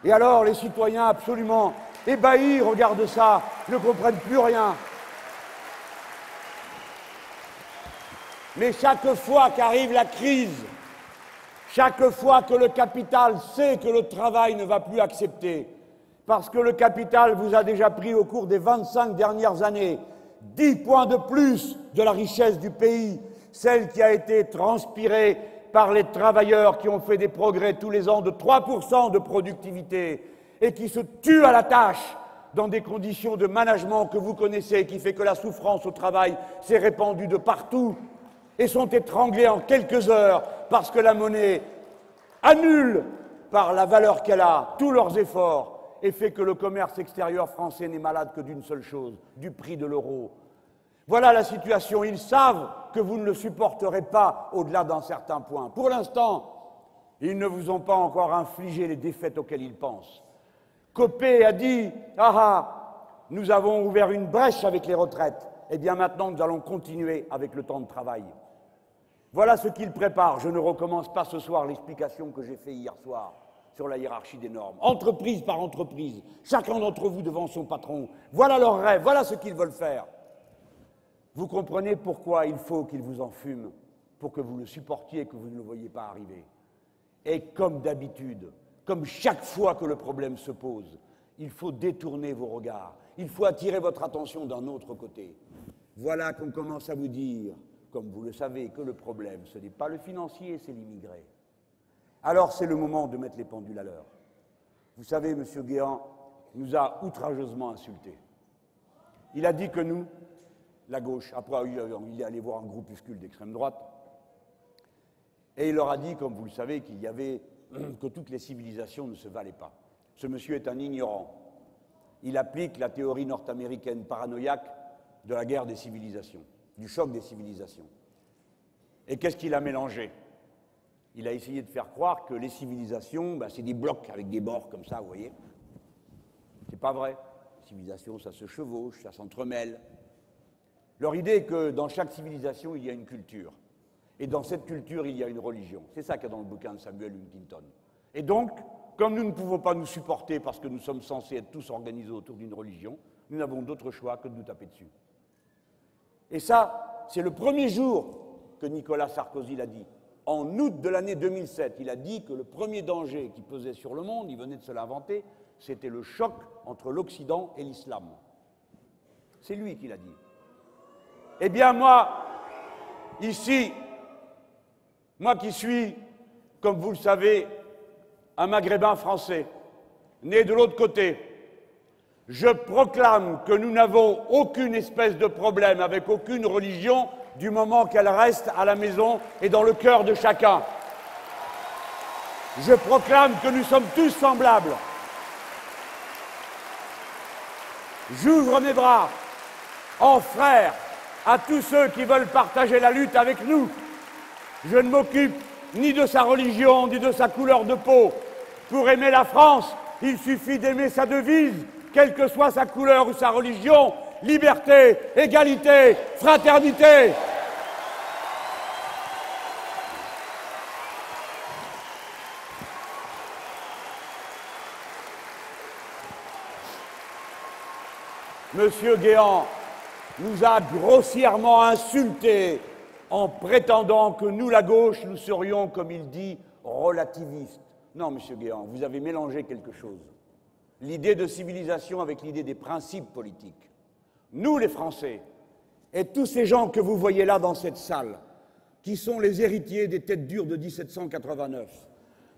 Et alors, les citoyens absolument ébahis regardent ça, ne comprennent plus rien. Mais chaque fois qu'arrive la crise, chaque fois que le capital sait que le travail ne va plus accepter, parce que le capital vous a déjà pris au cours des 25 dernières années 10 points de plus de la richesse du pays, celle qui a été transpirée par les travailleurs qui ont fait des progrès tous les ans de 3% de productivité et qui se tuent à la tâche dans des conditions de management que vous connaissez, qui fait que la souffrance au travail s'est répandue de partout et sont étranglés en quelques heures parce que la monnaie annule par la valeur qu'elle a tous leurs efforts et fait que le commerce extérieur français n'est malade que d'une seule chose, du prix de l'euro. Voilà la situation. Ils savent que vous ne le supporterez pas au-delà d'un certain point. Pour l'instant, ils ne vous ont pas encore infligé les défaites auxquelles ils pensent. Copé a dit « Ah ah, nous avons ouvert une brèche avec les retraites. Eh bien maintenant, nous allons continuer avec le temps de travail. » Voilà ce qu'il prépare. Je ne recommence pas ce soir l'explication que j'ai faite hier soir sur la hiérarchie des normes. Entreprise par entreprise, chacun d'entre vous devant son patron. Voilà leur rêve, voilà ce qu'ils veulent faire. Vous comprenez pourquoi il faut qu'ils vous enfument, pour que vous le supportiez et que vous ne le voyiez pas arriver. Et comme d'habitude, comme chaque fois que le problème se pose, il faut détourner vos regards, il faut attirer votre attention d'un autre côté. Voilà qu'on commence à vous dire, comme vous le savez, que le problème, ce n'est pas le financier, c'est l'immigré. Alors c'est le moment de mettre les pendules à l'heure. Vous savez, M. Guéant nous a outrageusement insultés. Il a dit que nous, la gauche, après il est allé voir un groupuscule d'extrême droite, et il leur a dit, comme vous le savez, qu'il y avait que toutes les civilisations ne se valaient pas. Ce monsieur est un ignorant. Il applique la théorie nord-américaine paranoïaque de la guerre des civilisations, du choc des civilisations. Et qu'est-ce qu'il a mélangé? Il a essayé de faire croire que les civilisations, c'est des blocs avec des bords comme ça, vous voyez. C'est pas vrai. Les civilisations, ça se chevauche, ça s'entremêle. Leur idée est que dans chaque civilisation, il y a une culture. Et dans cette culture, il y a une religion. C'est ça qu'il y a dans le bouquin de Samuel Huntington. Et donc, comme nous ne pouvons pas nous supporter parce que nous sommes censés être tous organisés autour d'une religion, nous n'avons d'autre choix que de nous taper dessus. Et ça, c'est le premier jour que Nicolas Sarkozy l'a dit. En août de l'année 2007, il a dit que le premier danger qui pesait sur le monde, il venait de se l'inventer, c'était le choc entre l'Occident et l'islam. C'est lui qui l'a dit. Eh bien moi, ici, moi qui suis, comme vous le savez, un Maghrébin français, né de l'autre côté, je proclame que nous n'avons aucune espèce de problème avec aucune religion du moment qu'elle reste à la maison et dans le cœur de chacun. Je proclame que nous sommes tous semblables. J'ouvre mes bras en frères à tous ceux qui veulent partager la lutte avec nous. Je ne m'occupe ni de sa religion, ni de sa couleur de peau. Pour aimer la France, il suffit d'aimer sa devise, quelle que soit sa couleur ou sa religion, liberté, égalité, fraternité. Monsieur Guéant nous a grossièrement insultés en prétendant que nous, la gauche, nous serions, comme il dit, relativistes. Non, monsieur Guéant, vous avez mélangé quelque chose. L'idée de civilisation avec l'idée des principes politiques. Nous, les Français, et tous ces gens que vous voyez là dans cette salle, qui sont les héritiers des têtes dures de 1789,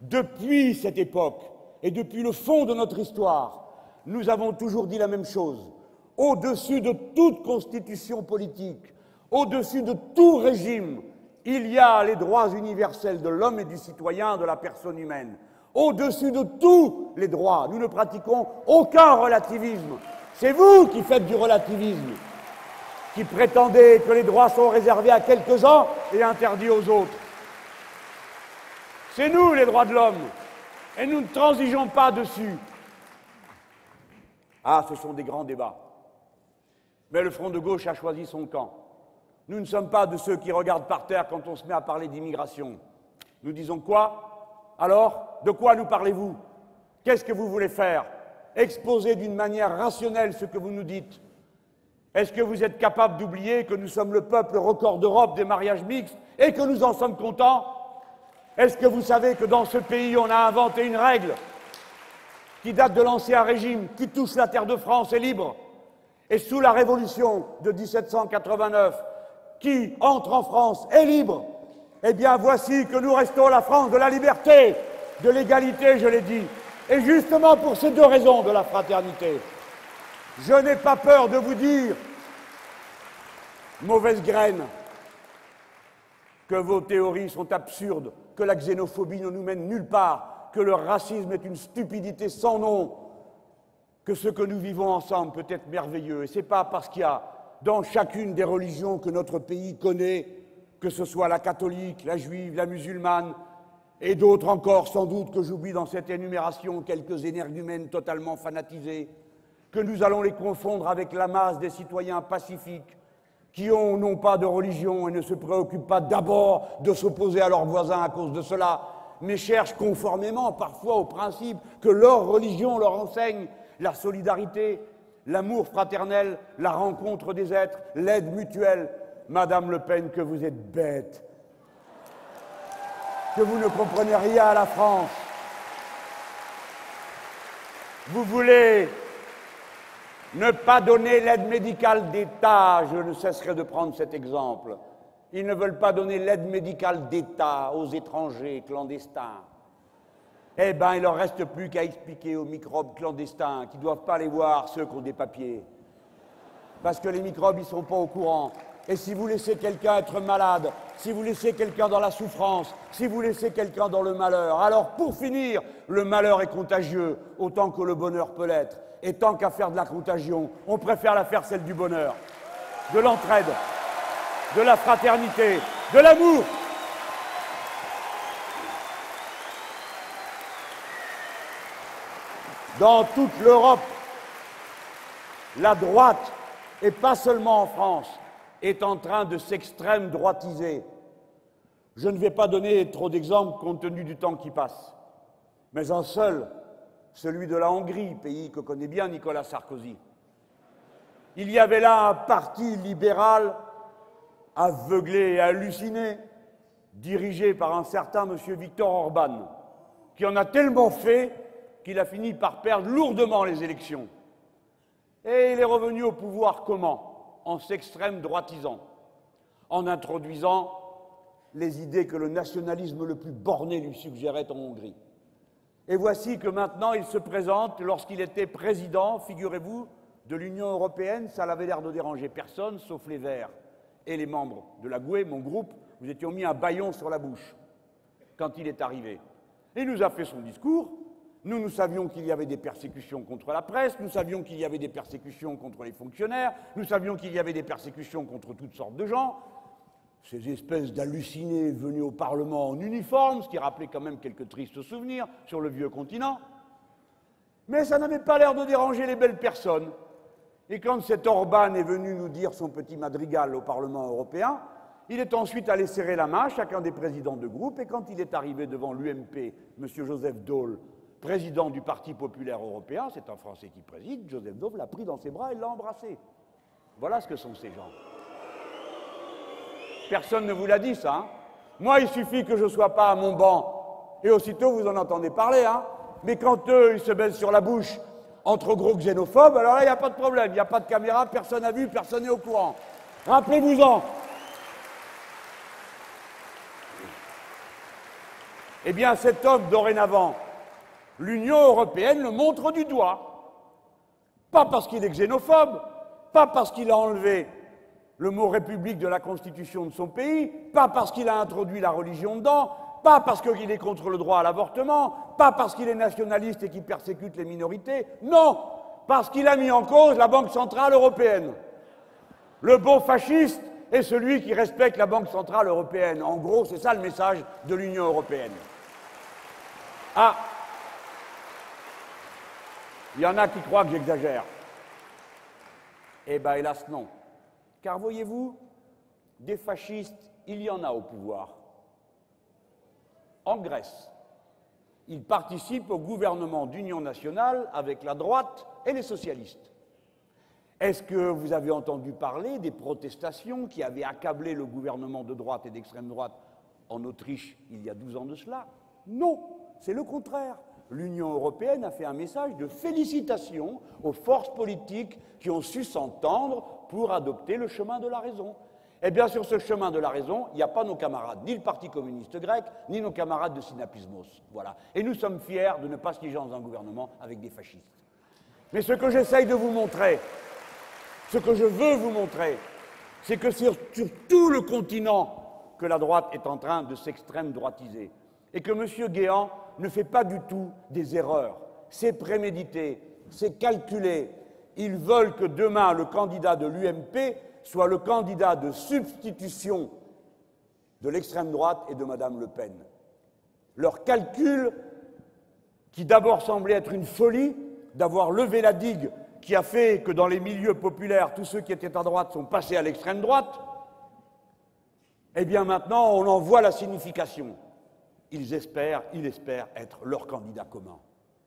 depuis cette époque et depuis le fond de notre histoire, nous avons toujours dit la même chose. Au-dessus de toute constitution politique, au-dessus de tout régime, il y a les droits universels de l'homme et du citoyen, de la personne humaine. Au-dessus de tous les droits, nous ne pratiquons aucun relativisme. C'est vous qui faites du relativisme, qui prétendez que les droits sont réservés à quelques-uns et interdits aux autres. C'est nous les droits de l'homme, et nous ne transigeons pas dessus. Ah, ce sont des grands débats. Mais le Front de gauche a choisi son camp. Nous ne sommes pas de ceux qui regardent par terre quand on se met à parler d'immigration. Nous disons quoi? Alors, de quoi nous parlez-vous? Qu'est-ce que vous voulez faire? Exposer d'une manière rationnelle ce que vous nous dites. Est-ce que vous êtes capable d'oublier que nous sommes le peuple record d'Europe des mariages mixtes et que nous en sommes contents? Est-ce que vous savez que dans ce pays, on a inventé une règle qui date de l'Ancien Régime, qui touche la terre de France est libre? Et sous la Révolution de 1789, qui entre en France est libre? Eh bien, voici que nous restons la France de la liberté, de l'égalité, je l'ai dit. Et justement pour ces deux raisons de la fraternité, je n'ai pas peur de vous dire, mauvaise graine, que vos théories sont absurdes, que la xénophobie ne nous mène nulle part, que le racisme est une stupidité sans nom, que ce que nous vivons ensemble peut être merveilleux. Et ce n'est pas parce qu'il y a dans chacune des religions que notre pays connaît, que ce soit la catholique, la juive, la musulmane, et d'autres encore, sans doute, que j'oublie dans cette énumération, quelques énergumènes totalement fanatisés, que nous allons les confondre avec la masse des citoyens pacifiques, qui n'ont pas de religion et ne se préoccupent pas d'abord de s'opposer à leurs voisins à cause de cela, mais cherchent conformément parfois aux principes que leur religion leur enseigne, la solidarité, l'amour fraternel, la rencontre des êtres, l'aide mutuelle. Madame Le Pen, que vous êtes bête, que vous ne comprenez rien à la France. Vous voulez ne pas donner l'aide médicale d'État, je ne cesserai de prendre cet exemple. Ils ne veulent pas donner l'aide médicale d'État aux étrangers clandestins. Eh bien, il ne leur reste plus qu'à expliquer aux microbes clandestins qu'ils ne doivent pas aller voir ceux qui ont des papiers. Parce que les microbes, ils ne sont pas au courant. Et si vous laissez quelqu'un être malade, si vous laissez quelqu'un dans la souffrance, si vous laissez quelqu'un dans le malheur, alors pour finir, le malheur est contagieux, autant que le bonheur peut l'être. Et tant qu'à faire de la contagion, on préfère la faire celle du bonheur, de l'entraide, de la fraternité, de l'amour. Dans toute l'Europe, la droite, et pas seulement en France, est en train de s'extrême droitiser. Je ne vais pas donner trop d'exemples compte tenu du temps qui passe, mais un seul, celui de la Hongrie, pays que connaît bien Nicolas Sarkozy. Il y avait là un parti libéral aveuglé et halluciné, dirigé par un certain monsieur Viktor Orban, qui en a tellement fait qu'il a fini par perdre lourdement les élections. Et il est revenu au pouvoir comment? En s'extrême droitisant, en introduisant les idées que le nationalisme le plus borné lui suggérait en Hongrie. Et voici que maintenant il se présente, lorsqu'il était président, figurez-vous, de l'Union européenne, ça n'avait l'air de déranger personne, sauf les Verts et les membres de la GUE, mon groupe, nous étions mis un bâillon sur la bouche quand il est arrivé. Il nous a fait son discours. Nous savions qu'il y avait des persécutions contre la presse, nous savions qu'il y avait des persécutions contre les fonctionnaires, nous savions qu'il y avait des persécutions contre toutes sortes de gens. Ces espèces d'hallucinés venus au Parlement en uniforme, ce qui rappelait quand même quelques tristes souvenirs sur le vieux continent. Mais ça n'avait pas l'air de déranger les belles personnes. Et quand cet Orban est venu nous dire son petit madrigal au Parlement européen, il est ensuite allé serrer la main à chacun des présidents de groupe, et quand il est arrivé devant l'UMP, M. Joseph Daul, président du Parti populaire européen, c'est un Français qui préside, Joseph Daul l'a pris dans ses bras et l'a embrassé. Voilà ce que sont ces gens. Personne ne vous l'a dit, ça, hein? Moi, il suffit que je ne sois pas à mon banc, et aussitôt vous en entendez parler, hein? Mais quand eux, ils se baisent sur la bouche entre gros xénophobes, alors là, il n'y a pas de problème, il n'y a pas de caméra, personne n'a vu, personne n'est au courant. Rappelez-vous-en. Eh bien, cet homme, dorénavant, l'Union européenne le montre du doigt. Pas parce qu'il est xénophobe, pas parce qu'il a enlevé le mot république de la constitution de son pays, pas parce qu'il a introduit la religion dedans, pas parce qu'il est contre le droit à l'avortement, pas parce qu'il est nationaliste et qu'il persécute les minorités, non, parce qu'il a mis en cause la Banque centrale européenne. Le beau fasciste est celui qui respecte la Banque centrale européenne. En gros, c'est ça le message de l'Union européenne. Ah, il y en a qui croient que j'exagère. Eh bien, hélas, non. Car voyez-vous, des fascistes, il y en a au pouvoir. En Grèce, ils participent au gouvernement d'union nationale avec la droite et les socialistes. Est-ce que vous avez entendu parler des protestations qui avaient accablé le gouvernement de droite et d'extrême droite en Autriche il y a 12 ans de cela? Non, c'est le contraire. L'Union européenne a fait un message de félicitations aux forces politiques qui ont su s'entendre pour adopter le chemin de la raison. Eh bien, sur ce chemin de la raison, il n'y a pas nos camarades, ni le Parti communiste grec, ni nos camarades de Synapismos. Voilà. Et nous sommes fiers de ne pas siéger dans un gouvernement avec des fascistes. Mais ce que j'essaye de vous montrer, ce que je veux vous montrer, c'est que sur tout le continent, que la droite est en train de s'extrême droitiser. Et que M. Guéant ne fait pas du tout des erreurs. C'est prémédité, c'est calculé. Ils veulent que demain, le candidat de l'UMP soit le candidat de substitution de l'extrême droite et de Mme Le Pen. Leur calcul, qui d'abord semblait être une folie, d'avoir levé la digue qui a fait que dans les milieux populaires, tous ceux qui étaient à droite sont passés à l'extrême droite, eh bien maintenant, on en voit la signification. Il espère être leur candidat commun.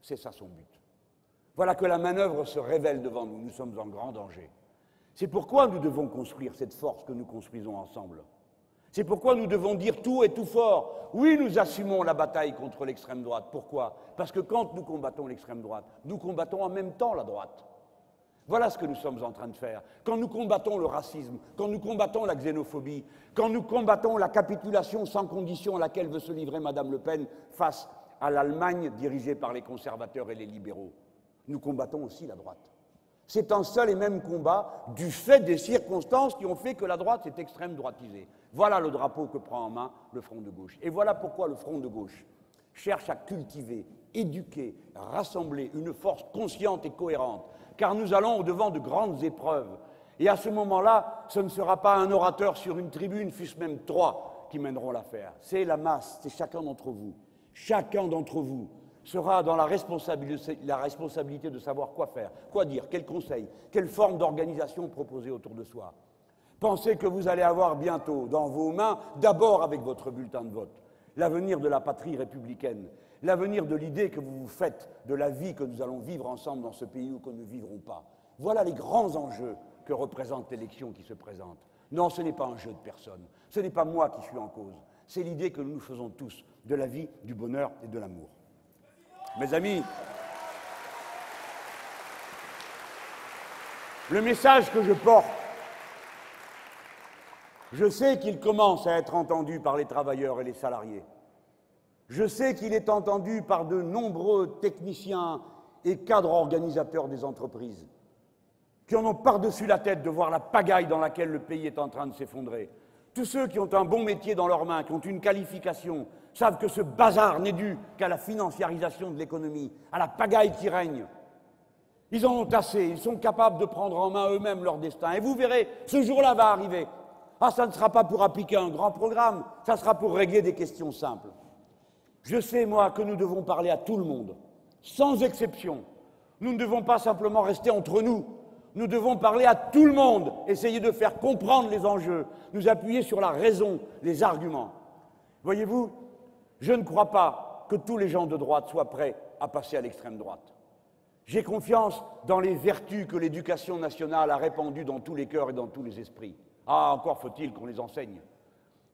C'est ça son but. Voilà que la manœuvre se révèle devant nous. Nous sommes en grand danger. C'est pourquoi nous devons construire cette force que nous construisons ensemble. C'est pourquoi nous devons dire tout et tout fort. Oui, nous assumons la bataille contre l'extrême droite. Pourquoi? Parce que quand nous combattons l'extrême droite, nous combattons en même temps la droite. Voilà ce que nous sommes en train de faire. Quand nous combattons le racisme, quand nous combattons la xénophobie, quand nous combattons la capitulation sans condition à laquelle veut se livrer Mme Le Pen face à l'Allemagne dirigée par les conservateurs et les libéraux, nous combattons aussi la droite. C'est un seul et même combat du fait des circonstances qui ont fait que la droite s'est extrême droitisée. Voilà le drapeau que prend en main le Front de gauche. Et voilà pourquoi le Front de gauche cherche à cultiver, éduquer, rassembler une force consciente et cohérente, car nous allons au-devant de grandes épreuves. Et à ce moment-là, ce ne sera pas un orateur sur une tribune, fût-ce même 3, qui mèneront l'affaire. C'est la masse, c'est chacun d'entre vous. Chacun d'entre vous sera dans la responsabilité de savoir quoi faire, quoi dire, quel conseil, quelle forme d'organisation proposer autour de soi. Pensez que vous allez avoir bientôt dans vos mains, d'abord avec votre bulletin de vote, l'avenir de la patrie républicaine, l'avenir de l'idée que vous vous faites de la vie que nous allons vivre ensemble dans ce pays ou que nous ne vivrons pas. Voilà les grands enjeux que représente l'élection qui se présente. Non, ce n'est pas un jeu de personne, ce n'est pas moi qui suis en cause, c'est l'idée que nous nous faisons tous de la vie, du bonheur et de l'amour. Mes amis, Le message que je porte, je sais qu'il commence à être entendu par les travailleurs et les salariés. Je sais qu'il est entendu par de nombreux techniciens et cadres organisateurs des entreprises qui en ont par-dessus la tête de voir la pagaille dans laquelle le pays est en train de s'effondrer. Tous ceux qui ont un bon métier dans leurs mains, qui ont une qualification, savent que ce bazar n'est dû qu'à la financiarisation de l'économie, à la pagaille qui règne. Ils en ont assez, ils sont capables de prendre en main eux-mêmes leur destin. Et vous verrez, ce jour-là va arriver. Ah, ça ne sera pas pour appliquer un grand programme, ça sera pour régler des questions simples. Je sais, moi, que nous devons parler à tout le monde, sans exception. Nous ne devons pas simplement rester entre nous. Nous devons parler à tout le monde, essayer de faire comprendre les enjeux, nous appuyer sur la raison, les arguments. Voyez-vous, je ne crois pas que tous les gens de droite soient prêts à passer à l'extrême droite. J'ai confiance dans les vertus que l'éducation nationale a répandues dans tous les cœurs et dans tous les esprits. Ah, encore faut-il qu'on les enseigne.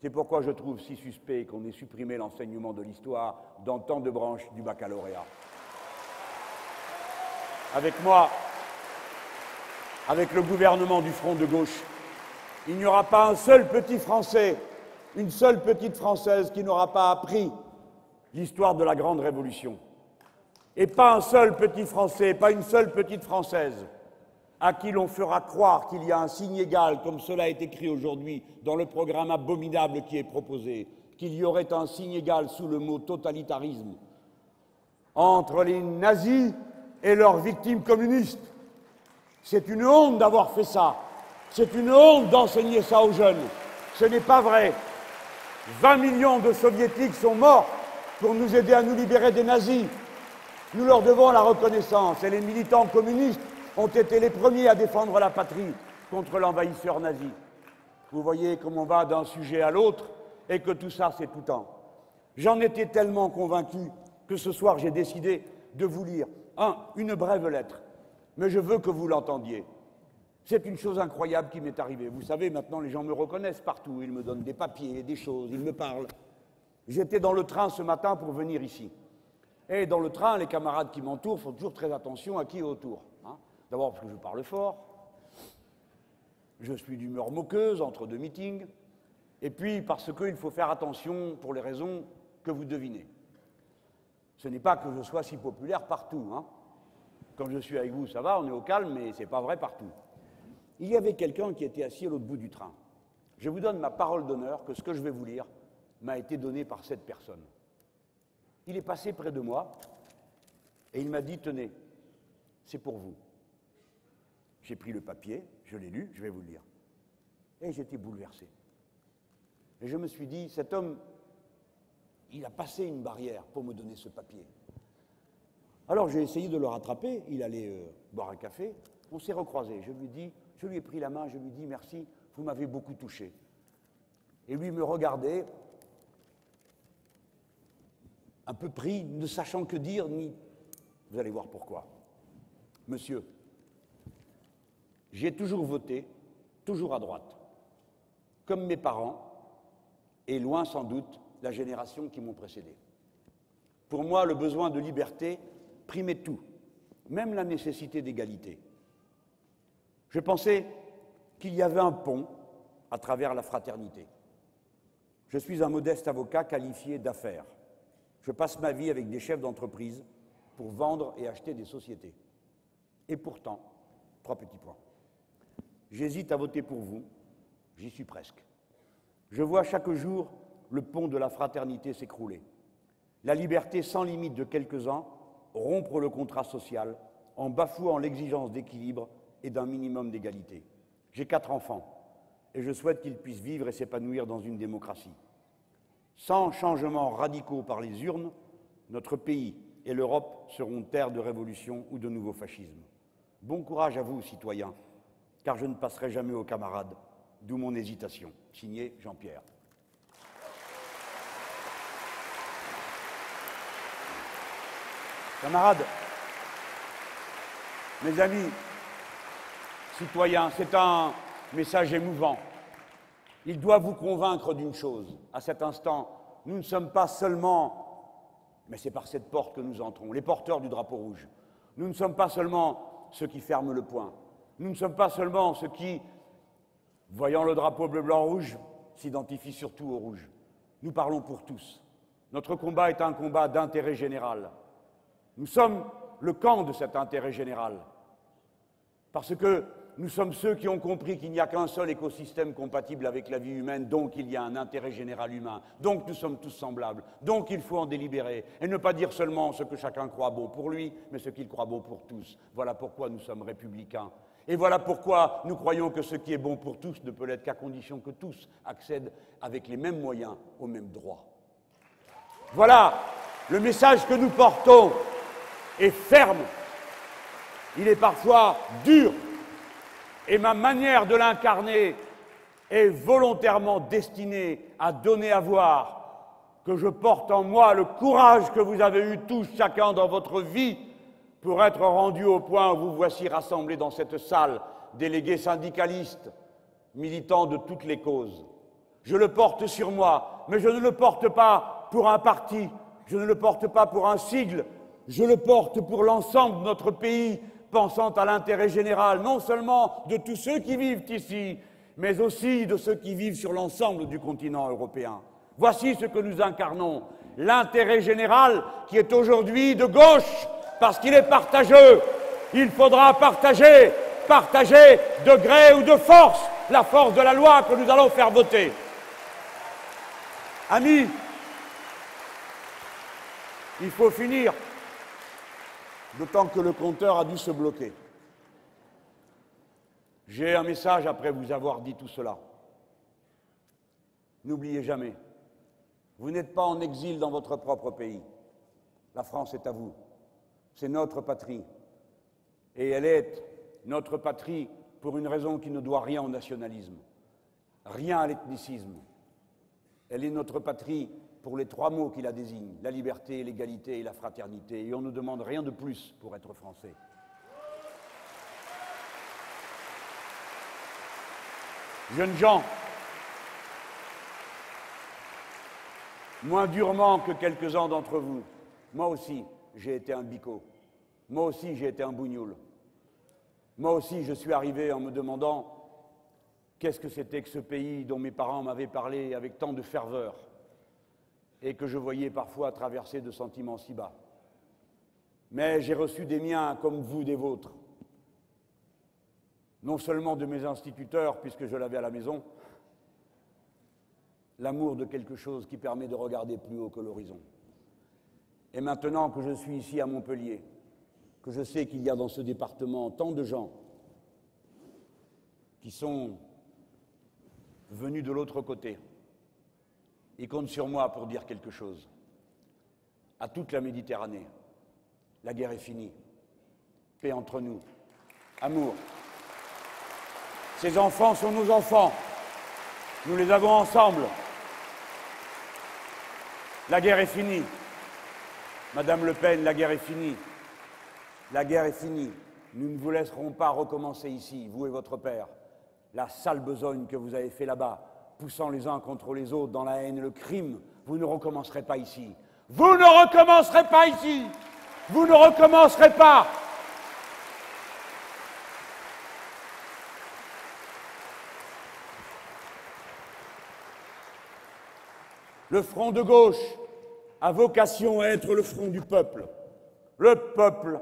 C'est pourquoi je trouve si suspect qu'on ait supprimé l'enseignement de l'histoire dans tant de branches du baccalauréat. Avec moi, avec le gouvernement du Front de gauche, il n'y aura pas un seul petit Français, une seule petite Française qui n'aura pas appris l'histoire de la Grande Révolution. Et pas un seul petit Français, pas une seule petite Française à qui l'on fera croire qu'il y a un signe égal, comme cela est écrit aujourd'hui dans le programme abominable qui est proposé, qu'il y aurait un signe égal sous le mot totalitarisme entre les nazis et leurs victimes communistes. C'est une honte d'avoir fait ça. C'est une honte d'enseigner ça aux jeunes. Ce n'est pas vrai. 20 millions de soviétiques sont morts pour nous aider à nous libérer des nazis. Nous leur devons la reconnaissance et les militants communistes ont été les premiers à défendre la patrie contre l'envahisseur nazi. Vous voyez comme on va d'un sujet à l'autre et que tout ça, c'est tout temps. J'en étais tellement convaincu que ce soir, j'ai décidé de vous lire une brève lettre, mais je veux que vous l'entendiez. C'est une chose incroyable qui m'est arrivée. Vous savez, maintenant, les gens me reconnaissent partout. Ils me donnent des papiers, des choses, ils me parlent. J'étais dans le train ce matin pour venir ici. Et dans le train, les camarades qui m'entourent font toujours très attention à qui est autour. D'abord parce que je parle fort, je suis d'humeur moqueuse entre deux meetings, et puis parce qu'il faut faire attention pour les raisons que vous devinez. Ce n'est pas que je sois si populaire partout. Quand je suis avec vous, ça va, on est au calme, mais ce n'est pas vrai partout. Il y avait quelqu'un qui était assis à l'autre bout du train. Je vous donne ma parole d'honneur que ce que je vais vous lire m'a été donné par cette personne. Il est passé près de moi et il m'a dit « Tenez, c'est pour vous ». J'ai pris le papier, je l'ai lu, je vais vous le lire. Et j'étais bouleversé. Et je me suis dit, cet homme, il a passé une barrière pour me donner ce papier. Alors j'ai essayé de le rattraper, il allait boire un café, on s'est recroisés. Je lui ai pris la main, je lui ai dit, merci, vous m'avez beaucoup touché. Et lui me regardait, un peu pris, ne sachant que dire, ni... Vous allez voir pourquoi. Monsieur, j'ai toujours voté, toujours à droite, comme mes parents, et loin sans doute la génération qui m'ont précédé. Pour moi, le besoin de liberté primait tout, même la nécessité d'égalité. Je pensais qu'il y avait un pont à travers la fraternité. Je suis un modeste avocat qualifié d'affaires. Je passe ma vie avec des chefs d'entreprise pour vendre et acheter des sociétés. Et pourtant, 3 petits points. J'hésite à voter pour vous, j'y suis presque. Je vois chaque jour le pont de la fraternité s'écrouler. La liberté sans limite de quelques-uns rompre le contrat social en bafouant l'exigence d'équilibre et d'un minimum d'égalité. J'ai 4 enfants et je souhaite qu'ils puissent vivre et s'épanouir dans une démocratie. Sans changements radicaux par les urnes, notre pays et l'Europe seront terre de révolution ou de nouveau fascisme. Bon courage à vous, citoyens, car je ne passerai jamais aux camarades, d'où mon hésitation. Signé Jean-Pierre. Camarades, mes amis, citoyens, c'est un message émouvant. Il doit vous convaincre d'une chose. À cet instant, nous ne sommes pas seulement, mais c'est par cette porte que nous entrons, les porteurs du drapeau rouge. Nous ne sommes pas seulement ceux qui ferment le poing. Nous ne sommes pas seulement ceux qui, voyant le drapeau bleu-blanc-rouge, s'identifient surtout au rouge. Nous parlons pour tous. Notre combat est un combat d'intérêt général. Nous sommes le camp de cet intérêt général. Parce que nous sommes ceux qui ont compris qu'il n'y a qu'un seul écosystème compatible avec la vie humaine, donc il y a un intérêt général humain, donc nous sommes tous semblables, donc il faut en délibérer, et ne pas dire seulement ce que chacun croit bon pour lui, mais ce qu'il croit bon pour tous. Voilà pourquoi nous sommes républicains. Et voilà pourquoi nous croyons que ce qui est bon pour tous ne peut l'être qu'à condition que tous accèdent avec les mêmes moyens aux mêmes droits. Voilà le message que nous portons est ferme. Il est parfois dur. Et ma manière de l'incarner est volontairement destinée à donner à voir que je porte en moi le courage que vous avez eu tous, chacun dans votre vie, pour être rendu au point où vous voici rassemblés dans cette salle, délégués syndicalistes, militants de toutes les causes. Je le porte sur moi, mais je ne le porte pas pour un parti, je ne le porte pas pour un sigle, je le porte pour l'ensemble de notre pays, pensant à l'intérêt général, non seulement de tous ceux qui vivent ici, mais aussi de ceux qui vivent sur l'ensemble du continent européen. Voici ce que nous incarnons, l'intérêt général qui est aujourd'hui de gauche, parce qu'il est partageux. Il faudra partager de gré ou de force, la force de la loi que nous allons faire voter. Amis, il faut finir, d'autant que le compteur a dû se bloquer. J'ai un message après vous avoir dit tout cela. N'oubliez jamais, vous n'êtes pas en exil dans votre propre pays. La France est à vous. C'est notre patrie. Et elle est notre patrie pour une raison qui ne doit rien au nationalisme, rien à l'ethnicisme. Elle est notre patrie pour les trois mots qui la désignent, la liberté, l'égalité et la fraternité. Et on ne demande rien de plus pour être français. Jeunes gens, moins durement que quelques-uns d'entre vous, moi aussi, j'ai été un bico. Moi aussi, j'ai été un bougnoul. Moi aussi, je suis arrivé en me demandant qu'est-ce que c'était que ce pays dont mes parents m'avaient parlé avec tant de ferveur et que je voyais parfois traverser de sentiments si bas. Mais j'ai reçu des miens comme vous des vôtres. Non seulement de mes instituteurs, puisque je l'avais à la maison, l'amour de quelque chose qui permet de regarder plus haut que l'horizon. Et maintenant que je suis ici à Montpellier, que je sais qu'il y a dans ce département tant de gens qui sont venus de l'autre côté, ils comptent sur moi pour dire quelque chose. À toute la Méditerranée, la guerre est finie. Paix entre nous. Amour. Ces enfants sont nos enfants. Nous les avons ensemble. La guerre est finie. Madame Le Pen, la guerre est finie. La guerre est finie. Nous ne vous laisserons pas recommencer ici, vous et votre père, la sale besogne que vous avez fait là-bas, poussant les uns contre les autres dans la haine et le crime. Vous ne recommencerez pas ici. Vous ne recommencerez pas ici. Vous ne recommencerez pas. Le front de gauche a vocation à être le front du peuple. Le peuple.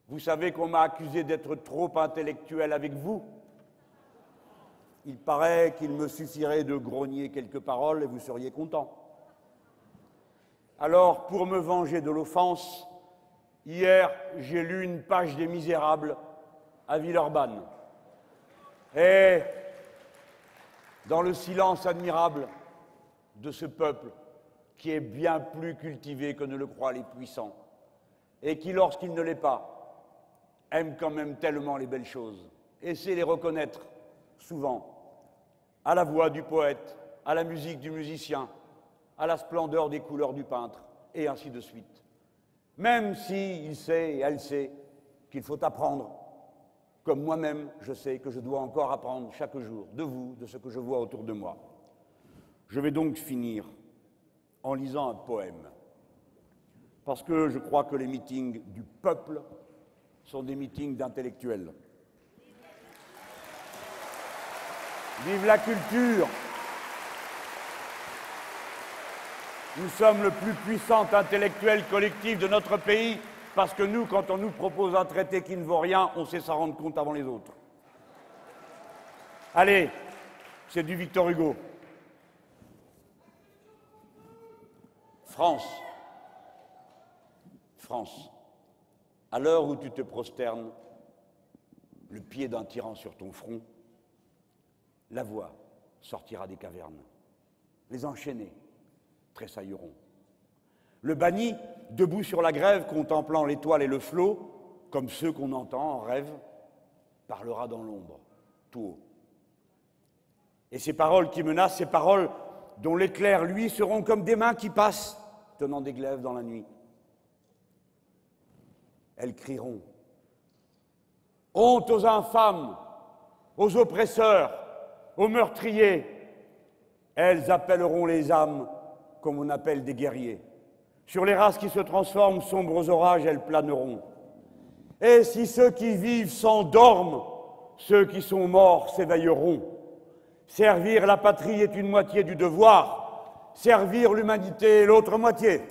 Vous savez qu'on m'a accusé d'être trop intellectuel avec vous. Il paraît qu'il me suffirait de grogner quelques paroles et vous seriez content. Alors, pour me venger de l'offense, hier, j'ai lu une page des Misérables à Villeurbanne. Et dans le silence admirable de ce peuple qui est bien plus cultivé que ne le croient les puissants et qui, lorsqu'il ne l'est pas, aime quand même tellement les belles choses et sait les reconnaître souvent à la voix du poète, à la musique du musicien, à la splendeur des couleurs du peintre, et ainsi de suite. Même s'il sait et elle sait qu'il faut apprendre, comme moi-même je sais que je dois encore apprendre chaque jour de vous, de ce que je vois autour de moi. Je vais donc finir en lisant un poème, parce que je crois que les meetings du peuple sont des meetings d'intellectuels. Vive la culture! Nous sommes le plus puissant intellectuel collectif de notre pays parce que nous, quand on nous propose un traité qui ne vaut rien, on sait s'en rendre compte avant les autres. Allez, c'est du Victor Hugo. France, France, à l'heure où tu te prosternes, le pied d'un tyran sur ton front, la voix sortira des cavernes. Les enchaînés tressailleront. Le banni, debout sur la grève, contemplant l'étoile et le flot, comme ceux qu'on entend en rêve, parlera dans l'ombre, tout haut. Et ces paroles qui menacent, ces paroles dont l'éclair, lui, seront comme des mains qui passent, tenant des glaives dans la nuit. Elles crieront « Honte aux infâmes, aux oppresseurs, aux meurtriers !» Elles appelleront les âmes comme on appelle des guerriers. Sur les races qui se transforment, sombres orages, elles planeront. Et si ceux qui vivent s'endorment, ceux qui sont morts s'éveilleront. Servir la patrie est une moitié du devoir, servir l'humanité est l'autre moitié.